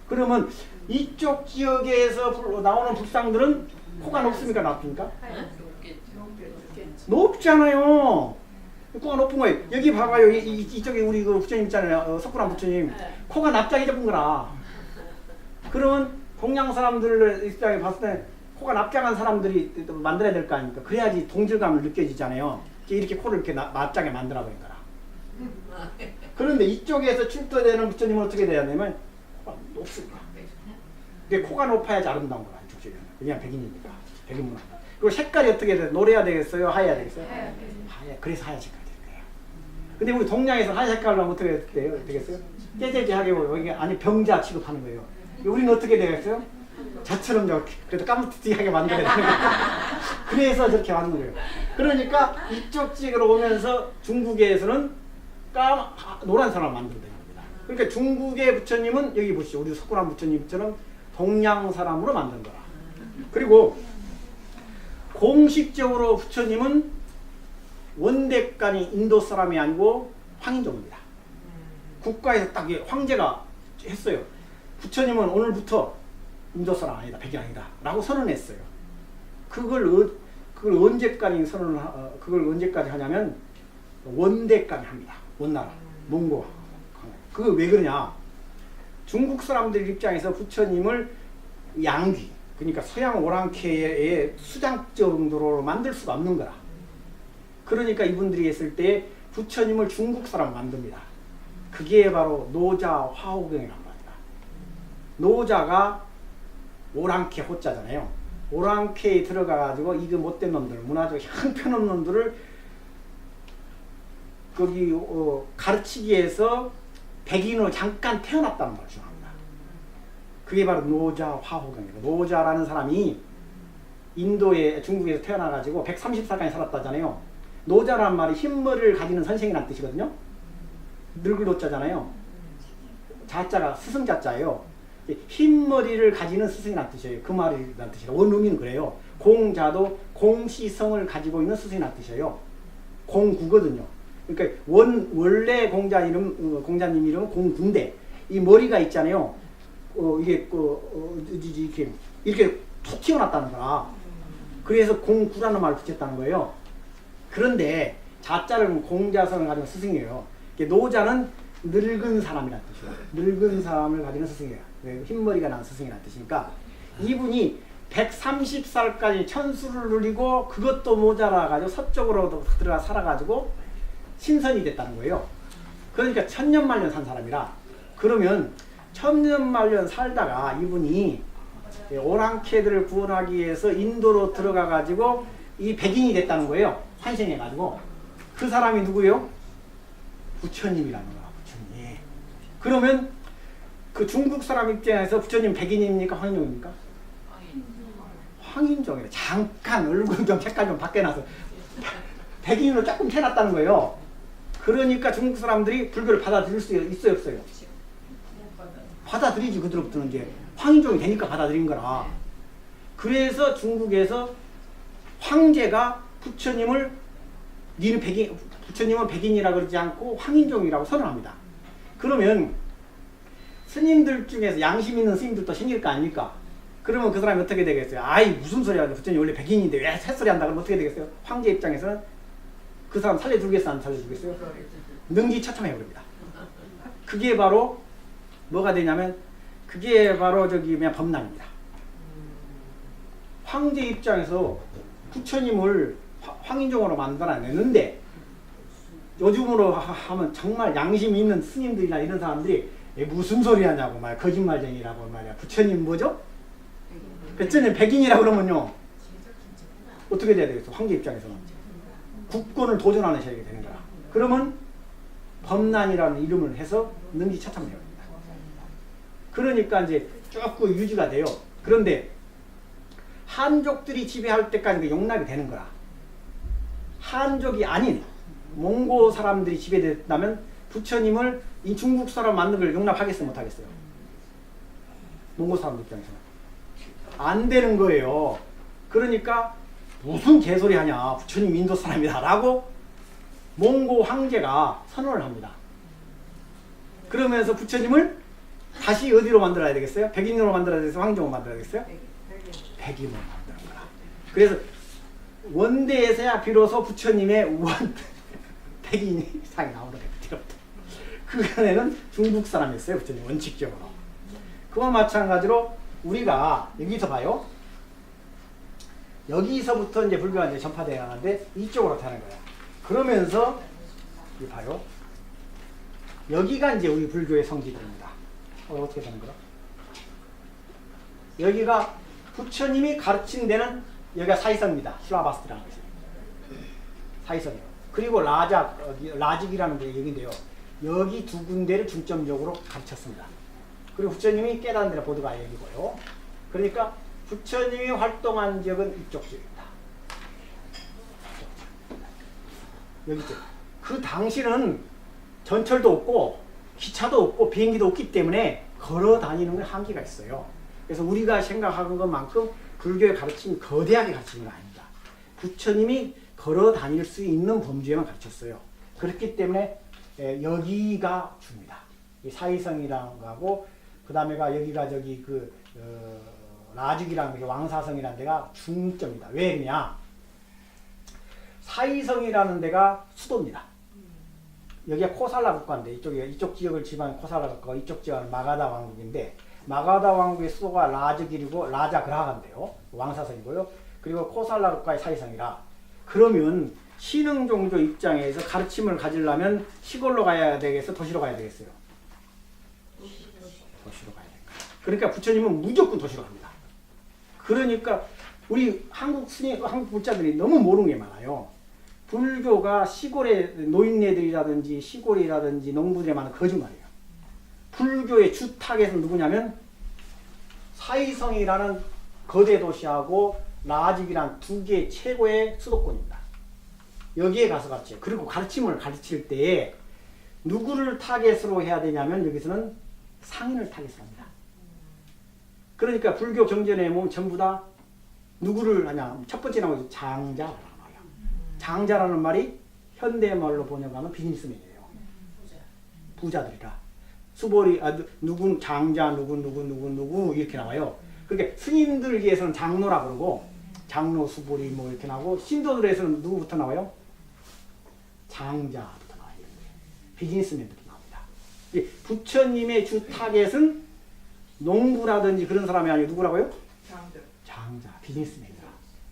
그러면 이쪽 지역에서 나오는 불상들은 코가 높습니까? 낮습니까? 높잖아요. 코가 높은 거예요. 여기 봐봐요. 이쪽에 우리 그 부처님 있잖아요. 석굴암 부처님. 코가 납작이 잡은 거라. 그러면 동양 사람들 입장에 봤을 때 코가 납작한 사람들이 만들어야 될 거 아닙니까? 그래야지 동질감을 느껴지잖아요. 이렇게 코를 이렇게 납작하게 만들어 버린 거라. 그런데 이쪽에서 출토되는 부처님은 어떻게 돼야 되냐면 코가 높습니다. 그게 코가 높아야지 아름다운 거라. 이쪽 지역에는. 그냥 백인이니까. 백인문화. 그리고 색깔이 어떻게 돼요? 노래야 되겠어요? 하얘야 되겠어요? 하얘. 그래서 하얀 색깔이 될 거예요. 근데 우리 동양에서 하얀 색깔로 하면 어떻게 되겠어요? 깨재재하게 여기 아니 병자 취급하는 거예요. 우리는 어떻게 되겠어요? 저처럼 그래도 까무티하게 만들어야 되는 거예요. 그래서 저렇게 만든 거예요. 그러니까 이쪽 지역으로 오면서 중국에서는 노란 사람을 만들어야 됩니다. 그러니까 중국의 부처님은 여기 보시죠. 우리 석굴암 부처님처럼 동양 사람으로 만든 거라. 그리고 공식적으로 부처님은 원대간이 인도 사람이 아니고 황인종입니다. 국가에서 딱 황제가 했어요. 부처님은 오늘부터 인도 사람 아니다, 백인 아니다 라고 선언했어요. 그걸 언제까지 그걸 언제까지 하냐면 원대까지 합니다. 원나라, 몽고. 그거 왜 그러냐? 중국 사람들 입장에서 부처님을 양귀, 그러니까 서양 오랑캐의 수장 정도로 만들 수가 없는 거라. 그러니까 이분들이 했을 때 부처님을 중국 사람 만듭니다. 그게 바로 노자 화호경이란 말이다. 노자가 오랑캐 호자잖아요. 오랑캐에 들어가가지고 이거 못된 놈들, 문화적 형편없는 놈들을 거기 가르치기 위해서 백인으로 잠깐 태어났다는 걸 주장합니다. 그게 바로 노자 화호경이에요. 노자라는 사람이 중국에서 태어나가지고 130살까지 살았다잖아요. 노자란 말이 흰머리를 가지는 선생이라는 뜻이거든요. 늙을 노자잖아요. 자자가 스승자자예요. 흰머리를 가지는 스승이라는 뜻이에요. 그 말이라는 뜻이에요. 원음이는 그래요. 공자도 공시성을 가지고 있는 스승이라는 뜻이에요. 공구거든요. 그러니까 원래 공자님 이름은 공구인데 이 머리가 있잖아요. 이게 이렇게 툭 튀어났다는 거라. 그래서 공구라는 말을 붙였다는 거예요. 그런데 자자는 공자성을 가진 스승이에요. 노자는 늙은 사람이라는 뜻이에요. 늙은 사람을 가지는 스승이에요. 흰머리가 난 스승이라는 뜻이니까 이분이 130살까지 천수를 누리고 그것도 모자라 가지고 서쪽으로 들어가 살아가지고 신선이 됐다는 거예요. 그러니까 천년만년 산 사람이라. 그러면 천년만년 살다가 이분이 오랑캐들을 구원하기 위해서 인도로 들어가 가지고 이 백인이 됐다는 거예요. 환생해 가지고. 그 사람이 누구예요? 부처님이라는 거야. 부처님. 그러면 그 중국 사람 입장에서 부처님 백인입니까? 황인종입니까? 황인종이래. 잠깐 얼굴 좀 색깔 좀 바뀌어놔서 백인으로 조금 태어났다는 거예요. 그러니까 중국 사람들이 불교를 받아들일 수 있어요, 없어요? 받아들이지. 그들부터는 이제 황인종이 되니까 받아들인 거라. 그래서 중국에서 황제가 부처님은 백인이라 그러지 않고 황인종이라고 선언합니다. 그러면 스님들 중에서 양심 있는 스님들도 생길 거 아닙니까? 그러면 그 사람이 어떻게 되겠어요? 아이 무슨 소리야. 부처님 원래 백인인데 왜 새소리 한다 그러면 어떻게 되겠어요? 황제 입장에서는 그 사람 살려주겠어 안 살려주겠어요? 능지처참해 버립니다. 그게 바로 뭐가 되냐면 그게 바로 그냥 범람입니다. 황제 입장에서 부처님을 황인종으로 만들어냈는데 요즘으로 하면 정말 양심 있는 스님들이나 이런 사람들이 무슨 소리 하냐고 말이야. 거짓말쟁이라고 말이야. 부처님 뭐죠? 부처님 백인이라 그러면요. 어떻게 돼야 되겠어? 황제 입장에서는. 국권을 도전하는 시작이 되는 거야. 그러면 범난이라는 이름을 해서 능지처참해야 됩니다. 그러니까 이제 쭉 유지가 돼요. 그런데 한족들이 지배할 때까지 용납이 되는 거야. 한족이 아닌 몽고 사람들이 지배됐다면 부처님을 이 중국 사람 만든 걸 용납하겠어요? 못하겠어요? 몽고 사람들 입장에서는 안 되는 거예요. 그러니까 무슨 개소리 하냐, 부처님 인도 사람이다 라고 몽고 황제가 선언을 합니다. 그러면서 부처님을 다시 어디로 만들어야 되겠어요? 백인으로 만들어야 되겠어요? 황제로 만들어야 되겠어요? 백인으로 만드는 거라. 그래서 원대에서야 비로소 부처님의 원 백인이 상이 나오는 거예요. 그전에는 중국 사람이었어요. 부처님 원칙적으로. 그와 마찬가지로 우리가 여기서 봐요. 여기서부터 이제 불교가 이제 전파되어 가는데 이쪽으로 타는 거야. 그러면서 이 봐요. 여기가 이제 우리 불교의 성지입니다. 어떻게 되는 거야? 여기가 부처님이 가르친 데는 여기가 사이성입니다. 실라바스라는 것이 사이성이에요. 그리고 라직이라는 게 여기인데요. 여기 두 군데를 중점적으로 가르쳤습니다. 그리고 부처님이 깨달은 데는 보드가 여기고요. 그러니까 부처님이 활동한 지역은 이쪽 지역입니다. 여기죠. 그 당시는 전철도 없고 기차도 없고 비행기도 없기 때문에 걸어 다니는 건 한계가 있어요. 그래서 우리가 생각하는 것만큼 불교의 가르침이 거대하게 가르치는 거 아닙니다. 부처님이 걸어 다닐 수 있는 범주에만 가르쳤어요. 그렇기 때문에 여기가 줍니다. 이 사이성이라는 거하고 그 다음에가 여기가 저기 라직이라는 게 왕사성이라는 데가 중점이다. 왜 그러냐? 사이성이라는 데가 수도입니다. 여기가 코살라 국가인데 이쪽 지역을 지방 코살라 국가, 이쪽 지역은 마가다 왕국인데 마가다 왕국의 수도가 라직이고 라자그라한데요. 왕사성이고요. 그리고 코살라 국가의 사이성이라. 그러면 신흥종조 입장에서 가르침을 가지려면 시골로 가야 되겠어? 도시로 가야 되겠어요? 도시로 가야 됩니다. 그러니까 부처님은 무조건 도시로 갑니다. 그러니까 우리 한국 불자들이 너무 모르는 게 많아요. 불교가 시골의 노인네들이라든지 시골이라든지 농부들에 많은 거짓말이에요. 불교의 주탁에서 누구냐면 사이성이라는 거대 도시하고 라직이란 두 개의 최고의 수도권입니다. 여기에 가서 가르쳐요. 그리고 가르침을 가르칠 때에 누구를 타겟으로 해야 되냐면 여기서는 상인을 타겟으로 합니다. 그러니까 불교 경전에 보면 전부 다 누구를 하냐. 첫 번째 나오죠. 장자라는 말이야. 장자라는 말이 현대말로 번역하면 비즈니스맨이에요. 부자들이라. 수보리, 누군 장자, 누구 이렇게 나와요. 그러니까 스님들에게서는 장로라 그러고 장로, 수보리 뭐 이렇게 나오고 신도들에서는 누구부터 나와요? 장자부터 나와요. 비즈니스맨부터 나옵니다. 부처님의 주 타겟은 농부라든지 그런 사람이 아니고 누구라고요? 장자, 비즈니스맨이라.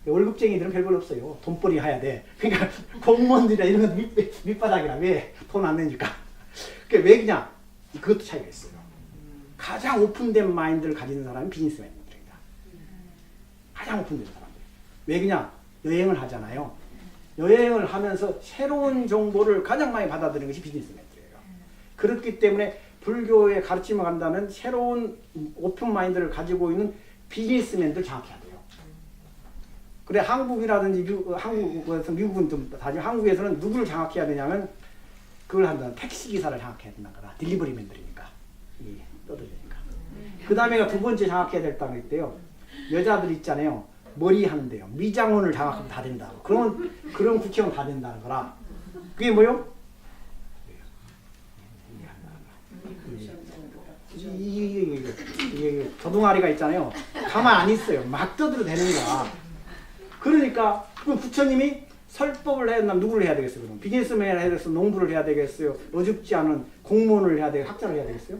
월급쟁이들은 별걸 없어요. 돈벌이 해야 돼. 그러니까 공무원들이나 이런 건 밑바닥이라. 왜? 돈 안 내니까. 그러니까 왜 그냥 그것도 차이가 있어요. 가장 오픈된 마인드를 가지는 사람이 비즈니스맨들입니다. 가장 오픈된 사람들. 왜 그냥 여행을 하잖아요. 여행을 하면서 새로운 정보를 가장 많이 받아들이는 것이 비즈니스맨들이에요. 그렇기 때문에 불교의 가르침을 간다면 새로운 오픈 마인드를 가지고 있는 비즈니스맨들 장악해야 돼요. 그래 한국이라든지 미국은 좀 다지 한국에서는 누구를 장악해야 되냐면 그걸 한다면 택시기사를 장악해야 된다는 거다. 딜리버리맨들이니까. 떠들으니까. 그 다음에가 두 번째 장악해야 될 땅이 있대요. 여자들 있잖아요. 머리 하는데요. 미장원을 장악하면 다 된다. 그러면 그런 국회의원 다 된다는 거라. 그게 뭐요? 이게 조동아리가 있잖아요. 가만 안 있어요. 막 떠들어 대는 거야. 그러니까 그 부처님이 설법을 해야 된다면 누구를 해야 되겠어요? 그럼 비즈니스맨을 해야 되겠어요? 농부를 해야 되겠어요? 어줍지 않은 공무원을 해야 되겠어요? 학자를 해야 되겠어요?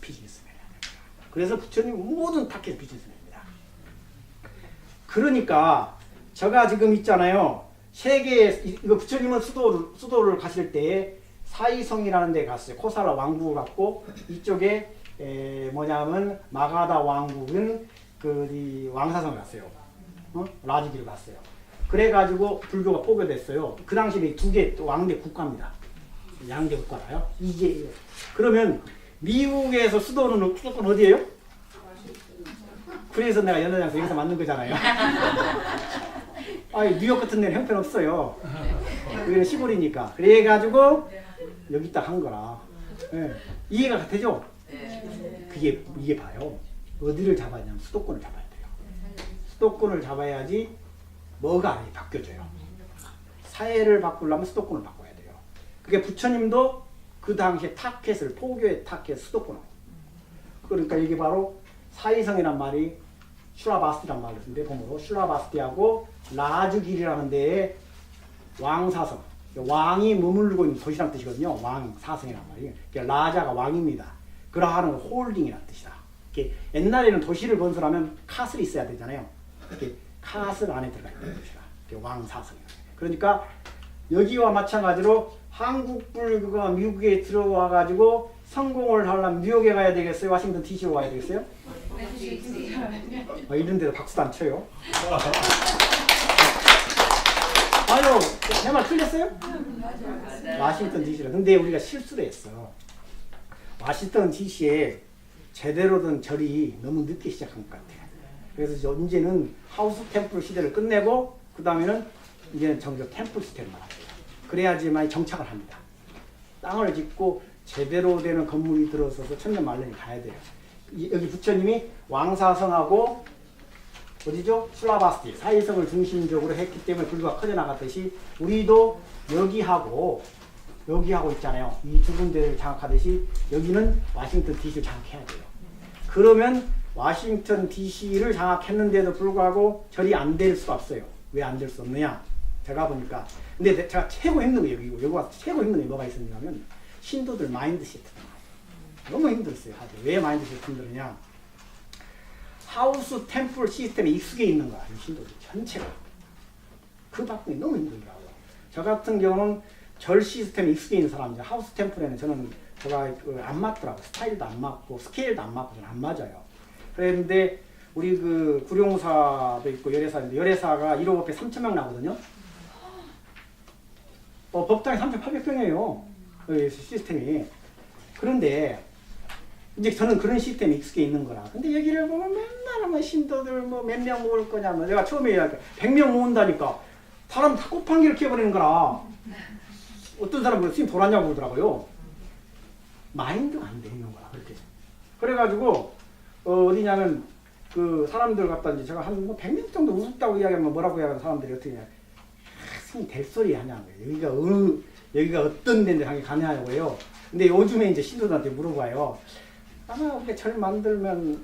비즈니스맨을 해야 됩니다. 그래서 부처님 모든 타겟 비즈니스맨입니다. 그러니까 제가 지금 있잖아요. 세계 이거 부처님은 수도를 가실 때 사이성이라는 데 갔어요. 코살라 왕국을 갔고 이쪽에 뭐냐면 마가다 왕국은 그 왕사성 갔어요. 라지기를 갔어요. 그래가지고 불교가 포교됐어요. 그 당시에 두 개 왕대 국가입니다. 양대 국가라요. 이게 그러면 미국에서 수도는 어디예요? 그래서 내가 연회장에서 여기서 만든 거잖아요. 아니 뉴욕 같은 데는 형편없어요. 여기는 시골이니까. 그래가지고 여기 딱 한 거라. 네. 이해가 되죠? 이게 봐요. 어디를 잡아야 하냐면 수도권을 잡아야 돼요. 수도권을 잡아야지 뭐가 바뀌어져요. 사회를 바꾸려면 수도권을 바꿔야 돼요. 그게 부처님도 그 당시에 타켓을 포교의 타켓 수도권을. 그러니까 이게 바로 사이성이란 말이 슐라바스티란 말을 쓰는데 보므로 슐라바스티하고 라주길이라는 데에 왕사성 왕이 머물고 있는 도시란 뜻이거든요. 왕사성이란 말이 라자가 왕입니다. 그러하는 홀딩이라는 뜻이다. 이렇게 옛날에는 도시를 건설하면 카슬이 있어야 되잖아요. 이렇게 카슬 안에 들어가 있는 뜻이다. 왕사성이에요. 그러니까 여기와 마찬가지로 한국 불교가 미국에 들어와 가지고 성공을 하려면 뉴욕에 가야 되겠어요? 워싱턴 DC로 가야 되겠어요? 이런 데도 박수도 안 쳐요. 아유, 내 말 틀렸어요? 워싱턴 DC라. 근데 우리가 실수를 했어. 워싱턴 DC에 제대로 된 절이 너무 늦게 시작한 것 같아요. 그래서 이제는 하우스 템플 시대를 끝내고 그 다음에는 이제는 정작 템플 시스템을 말합니다. 그래야지만 정착을 합니다. 땅을 짓고 제대로 되는 건물이 들어서서 천년만년이 가야 돼요. 여기 부처님이 왕사성하고 어디죠? 슐라바스티 사이성을 중심적으로 했기 때문에 불교가 커져나갔듯이 우리도 여기하고 있잖아요. 이 두 군데를 장악하듯이 여기는 워싱턴 DC를 장악해야 돼요. 그러면 워싱턴 DC를 장악했는데도 불구하고 절이 안 될 수가 없어요. 왜 안 될 수 없느냐? 제가 보니까 근데 제가 최고 힘든 게 여기 와서 최고 힘든 게 뭐가 있었냐면 신도들 마인드세트 너무 힘들었어요. 왜 마인드세트 힘들었냐? 하우스 템플 시스템에 익숙해 있는 거야. 이 신도들 전체가. 그 바꾸기 너무 힘들더라고요. 저 같은 경우는 절 시스템에 익숙해 있는 사람이죠. 하우스 템플에는 제가 안 맞더라고요. 스타일도 안 맞고 스케일도 안 맞고 저는 안 맞아요. 그런데 우리 그 구룡사도 있고 열애사인데 열애사가 1호 법회 3,000명 나거든요. 법당이 3,800평이에요. 시스템이. 그런데 이제 저는 그런 시스템에 익숙해 있는 거라. 근데 여기를 보면 맨날 뭐 신도들 뭐 몇 명 모을 거냐. 뭐 내가 처음에 100명 모은다니까 사람 다 곱한기를 키워버리는 거라. 어떤 사람은 스님 돌았냐고 그러더라고요. 마인드가 안 돼 있는 거라. 그렇게. 그래가지고 어디냐면 그 사람들 갖다 이제 제가 한 뭐 100명 정도 우습다고 이야기하면 뭐라고 이야기하는 사람들이 어떻게 하냐. 스님 될 소리 하냐는 거예요. 여기가 어떤 데인데 당연히 가냐고요. 근데 요즘에 이제 신도들한테 물어봐요. 아마 우리가 절 만들면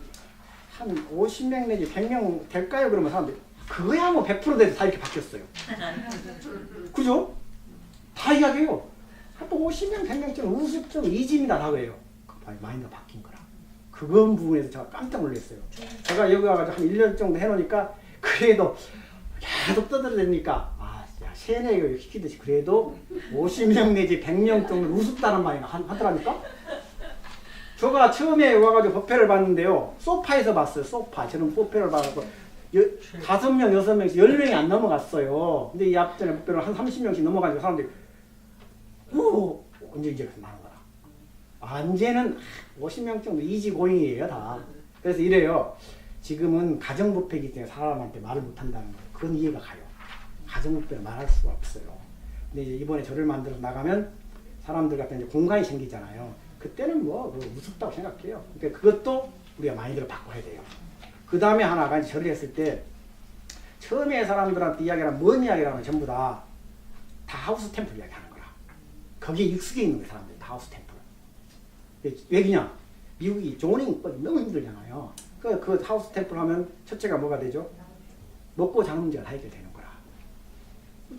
한 50명 내지 100명 될까요? 그러면 사람들이 그거야 뭐 100% 돼도 다 이렇게 바뀌었어요. 그죠? 다 이야기해요. 한 50명 100명쯤 우습죠. 이집이나 다 그래요. 마인드가 바뀐 거라. 그건 부분에서 제가 깜짝 놀랐어요. 제가 여기 와가지고 한 1년 정도 해놓으니까 그래도 계속 떠들어대니까 세뇌를 시키듯이 그래도 50명 내지 100명 정도 우습다는 말이 하더라니까? 제가 처음에 와가지고 법회를 봤는데요. 소파에서 봤어요. 소파. 저는 법회를 봐서 5명, 6명씩 10명이 안 넘어갔어요. 근데 이 앞전에 법회를 한 30명씩 넘어가니까 사람들이 언제 이제 나는 거라. 이제는 50명 정도 이지고잉이에요 다. 그래서 이래요. 지금은 가정법회이기 때문에 사람한테 말을 못한다는 거예요. 그건 이해가 가요. 가정법회는 말할 수가 없어요. 근데 이제 이번에 절을 만들어 나가면 사람들 같은 이제 공간이 생기잖아요. 그때는 뭐 무섭다고 생각해요. 그러니까 그것도 우리가 마인드를 바꿔야 돼요. 그 다음에 하나가 이제 절을 했을 때 처음에 사람들한테 이야기하면 뭔 이야기라면 전부 다 하우스 템플 이야기하는 거야. 거기에 익숙해 있는 거야 사람들이 다 하우스 템플. 왜 그냥 미국이 조닝법이 너무 힘들잖아요. 그 하우스 템플 하면 첫째가 뭐가 되죠? 먹고 자는 문제가 다 해결되는 거야.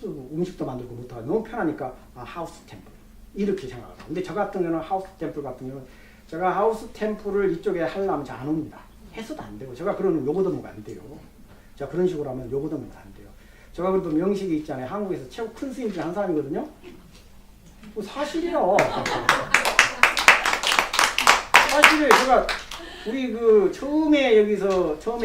음식도 만들고 못하고 너무 편하니까 하우스 템플 이렇게 생각하고. 근데 저 같은 경우는 하우스 템플 같은 경우는 제가 하우스 템플을 이쪽에 하려면 잘 안 옵니다. 해서도 안 되고 제가 그러는 요거도 뭐가 안 돼요. 자, 그런 식으로 하면 요거도면 안 돼요. 제가 그래도 명식이 있잖아요. 한국에서 최고 큰 스님 중에 한 사람이거든요. 뭐 사실이요. 사실은 제가 우리 그 처음에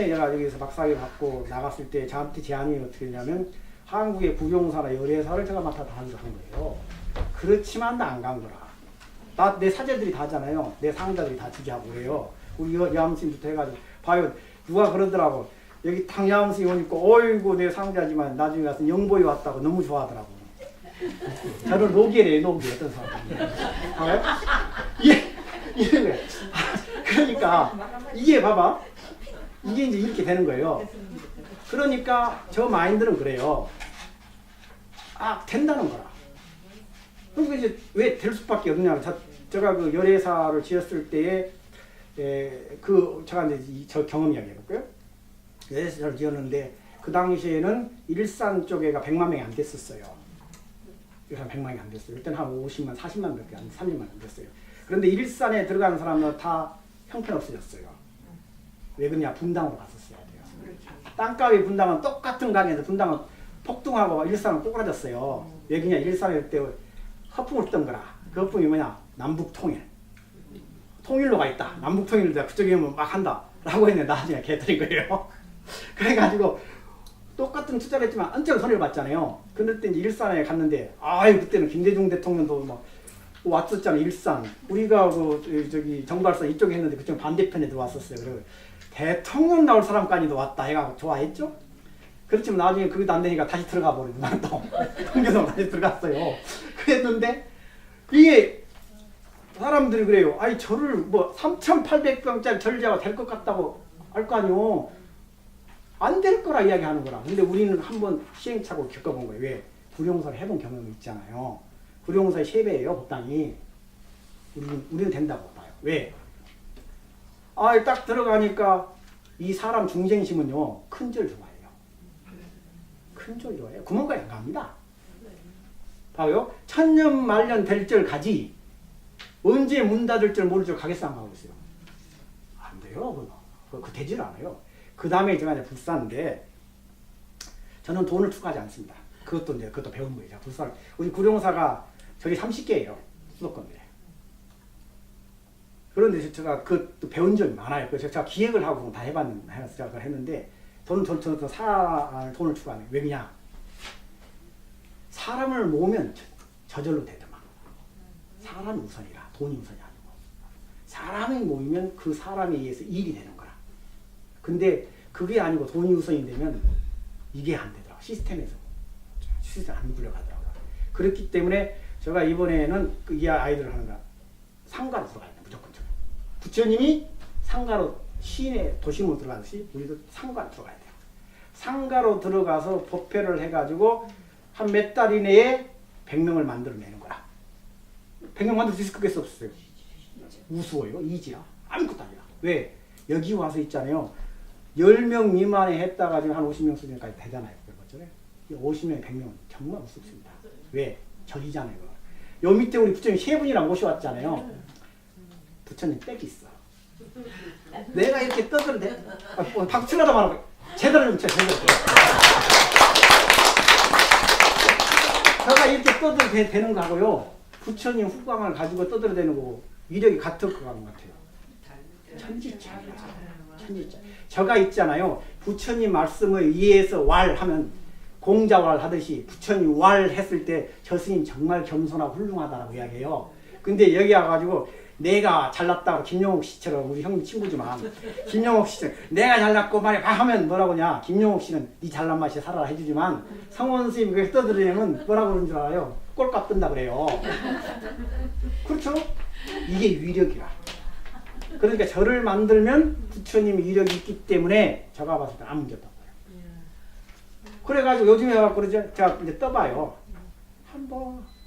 제가 여기서 박사학위 받고 나갔을 때 저한테 제안이 어떻게 했냐면 한국의 부경사나 열애사를 제가 맡아 다 하기로 한 거예요. 그렇지만 나 안 간 거라. 내 사제들이 다 하잖아요. 내 상자들이 다 주지하고 그래요. 우리 여암스님부터 해가지고 봐요. 누가 그러더라고. 여기 탕 여암스님 오니까 어이구 내 상자지만 나중에 가서 영보이 왔다고 너무 좋아하더라고. 저를 노계래요. 노계 어떤 사람. 봐요? 이게 그러니까 이게 봐봐. 이게 이제 이렇게 되는 거예요. 그러니까 저 마인드는 그래요. 아, 된다는 거라. 그러니까 이제 왜 될 수밖에 없냐면 제가 그 열애사를 지었을 때에 제가 이제 저 경험 이야기 해볼까요? 열애사를 지었는데 그 당시에는 일산 쪽에가 100만 명이 안 됐었어요. 한 100만이 안 됐어요. 일단 한 50만, 40만 밖에 안, 30만 안 됐어요. 그런데 일산에 들어가는 사람은 다 형편없어졌어요. 왜 그러냐? 분당으로 갔었어야 돼요. 땅값이 분당은 똑같은 강에서 분당은 폭등하고 일산은 꼬그라졌어요. 왜 그러냐? 일산에 그때 허풍을 쓰던 거라. 그 허풍이 뭐냐? 남북통일. 통일로 가 있다. 남북통일로 그쪽에 오면 막 한다. 라고 했는데 나중에 개털인 거예요. 그래가지고 똑같은 투자를 했지만 엄청 손해를 봤잖아요. 그때 이제 일산에 갔는데 아유 그때는 김대중 대통령도 막 왔었잖아요. 일산. 우리가 저기 정발산 이쪽에 했는데 그쪽 반대편에 들어왔었어요. 그리고 대통령 나올 사람까지도 왔다 해가 좋아했죠. 그렇지만 나중에 그것도 안 되니까 다시 들어가 버리고 난 또 통교동 다시 들어갔어요. 그랬는데 이게 사람들이 그래요. 아니 저를 뭐 3,800병짜리 절제가 될 것 같다고 할 거 아니요. 안 될 거라 이야기하는 거라. 근데 우리는 한번 시행착오를 겪어본 거예요. 왜? 구룡사를 해본 경험이 있잖아요. 구룡사의 3배예요, 법당이. 우리는 된다고 봐요. 왜? 아, 딱 들어가니까 이 사람 중생심은요, 큰 절 좋아해요. 큰 절 좋아해요. 구멍까지 안 갑니다. 봐요. 천년 말년 될 절 가지. 언제 문 닫을 줄 모를 줄 가겠어 안 가고 있어요. 안 돼요. 그거 되질 않아요. 그 다음에 제가 이제 불사인데 저는 돈을 투자하지 않습니다. 그것도 배운 거예요. 불사 우리 구룡사가 저기 30개예요. 수도권에. 그런데 제가 그것도 배운 점이 많아요. 그래서 제가 기획을 하고 다 제가 했는데 돈을 추구하네. 왜 그냥 사람을 모으면 저절로 되더만. 사람이 우선이라 돈이 우선이 아니고 사람이 모이면 그 사람에 의해서 일이 되는 거라. 근데 그게 아니고 돈이 우선이 되면 이게 안 되더라고. 시스템 안 굴러가더라고요. 그렇기 때문에 제가 이번에는 이 아이들 하는 거 상가로 들어가야 돼. 무조건. 부처님이 상가로 시내 도심으로 들어가듯이 우리도 상가로 들어가야 돼요. 상가로 들어가서 법회를 해가지고 한 몇 달 이내에 100명을 만들어내는 거야. 100명 만들 수 있을 것 없어요. 우스워요. 이지야. 아무것도 아니야. 왜? 여기 와서 있잖아요. 10명 미만에 했다가 지금 한 50명 수준까지 되잖아요. 50명, 100명은 정말 우습습니다. 왜? 절이잖아요. 요 밑에 우리 부처님 3분이랑 모셔왔잖아요. 부처님 빽이 있어. 내가 이렇게 떠들어도 돼? 박수라도 말하고 제대로 좀 쳐. 제가 이렇게 떠들어도 되는 거하고요. 부처님 후광을 가지고 떠들어대는 거고 위력이 같을 것 같아요. 천지차이야. 천지차. 저가 있잖아요. 부처님 말씀을 이해해서 왈하면 공자왈 하듯이 부처님 왈 했을 때 저 스님 정말 겸손하고 훌륭하다라고 이야기해요. 근데 여기 와가지고 내가 잘났다고 김용옥 씨처럼 우리 형님 친구지만 김용옥 씨처럼 내가 잘났고 말이야 하면 뭐라고 하냐. 김용옥 씨는 네 잘난 맛이 살아라 해주지만 성원 스님 그게 떠들으려면 뭐라고 그러는 줄 알아요? 꼴값 뜬다 그래요. 그렇죠? 이게 위력이라. 그러니까 저를 만들면 부처님 위력이 있기 때문에 제가 봤을 때 아무 문제 없다고 해요. 그래가지고 요즘에 와갖고 그러죠. 제가 이제 떠봐요. 한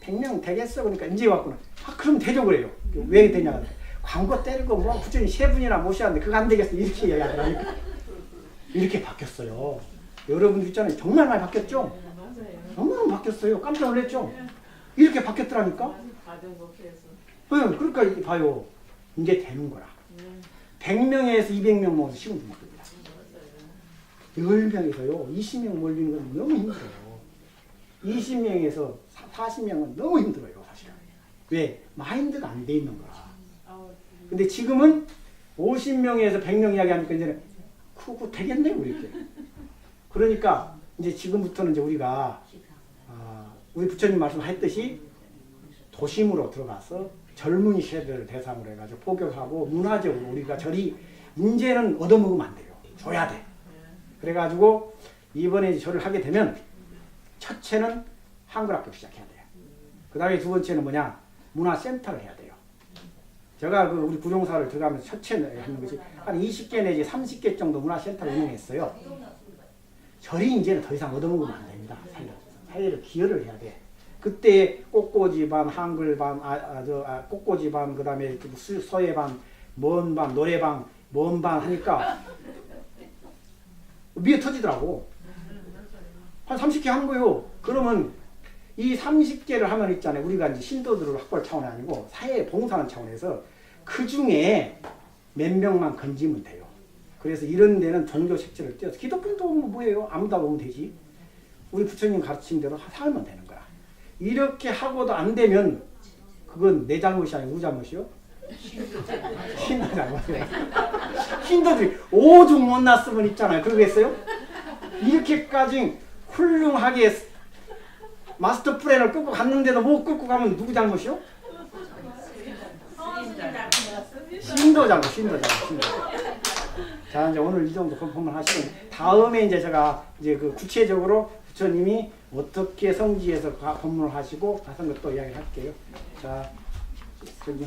100명 되겠어. 그러니까 이제 왔구나. 그럼 되죠 그래요. 왜 되냐. 광고 때리고 뭐 부처님 3분이나 모셔왔는데 그거 안 되겠어. 이렇게 이야기하더라니까. 이렇게 바뀌었어요. 여러분들 있잖아요. 정말 많이 바뀌었죠? 정말 바뀌었어요. 깜짝 놀랐죠? 이렇게 바뀌었더라니까. 그러니까 봐요. 이제 되는 거라. 100명에서 200명 모아서 시험 좀 겁니다. 10명에서요 20명 몰리는 건 너무 힘들어요. 20명에서 40명은 너무 힘들어요 사실은. 왜? 마인드가 안 돼 있는 거야. 근데 지금은 50명에서 100명 이야기하니까 이제는 그거 되겠네 우리께. 그러니까 이제 지금부터는 이제 우리가 우리 부처님 말씀하셨듯이 도심으로 들어가서 젊은 세대를 대상으로 해가지고 포교하고 문화적으로 우리가 절이 이제는 얻어먹으면 안 돼요. 줘야 돼. 그래가지고 이번에 절을 하게 되면 첫째는 한글학교 시작해야 돼요. 그 다음에 두 번째는 뭐냐? 문화센터를 해야 돼요. 제가 그 우리 구룡사를 들어가면서 첫째 하는 것이 한 20개 내지 30개 정도 문화센터를 운영했어요. 절이 이제는 더 이상 얻어먹으면 안 됩니다. 사회를 기여를 해야 돼. 그때 꽃꽂이 반, 한글 반, 꽃꽂이 반, 그 다음에 서예 반, 먼 반, 노래방, 먼 반 하니까 미어 터지더라고. 한 30개 한 거요. 그러면 이 30개를 하면 있잖아요. 우리가 이제 신도들을 확보할 차원이 아니고 사회에 봉사하는 차원에서 그 중에 몇 명만 건지면 돼요. 그래서 이런 데는 종교 색채를 띄어서 기독교도 뭐예요? 아무다 보면 되지. 우리 부처님 가르친 대로 살면 되는 거야. 이렇게 하고도 안 되면 그건 내 잘못이 아니고 우리 잘못이요? 신도 잘못이에요. 신도들이 오죽 못났으면 있잖아요. 그러겠어요? 이렇게까지 훌륭하게 마스터 플랜을 끌고 갔는데도 못 끌고 가면 누구 잘못이요? 신도 잘못. 자, 이제 오늘 이 정도 컨펌을 하시고 다음에 이제 제가 이제 그 구체적으로 부처님이 어떻게 성지에서 법문을 하시고 하신 것도 이야기를 할게요. 자, 그럼요.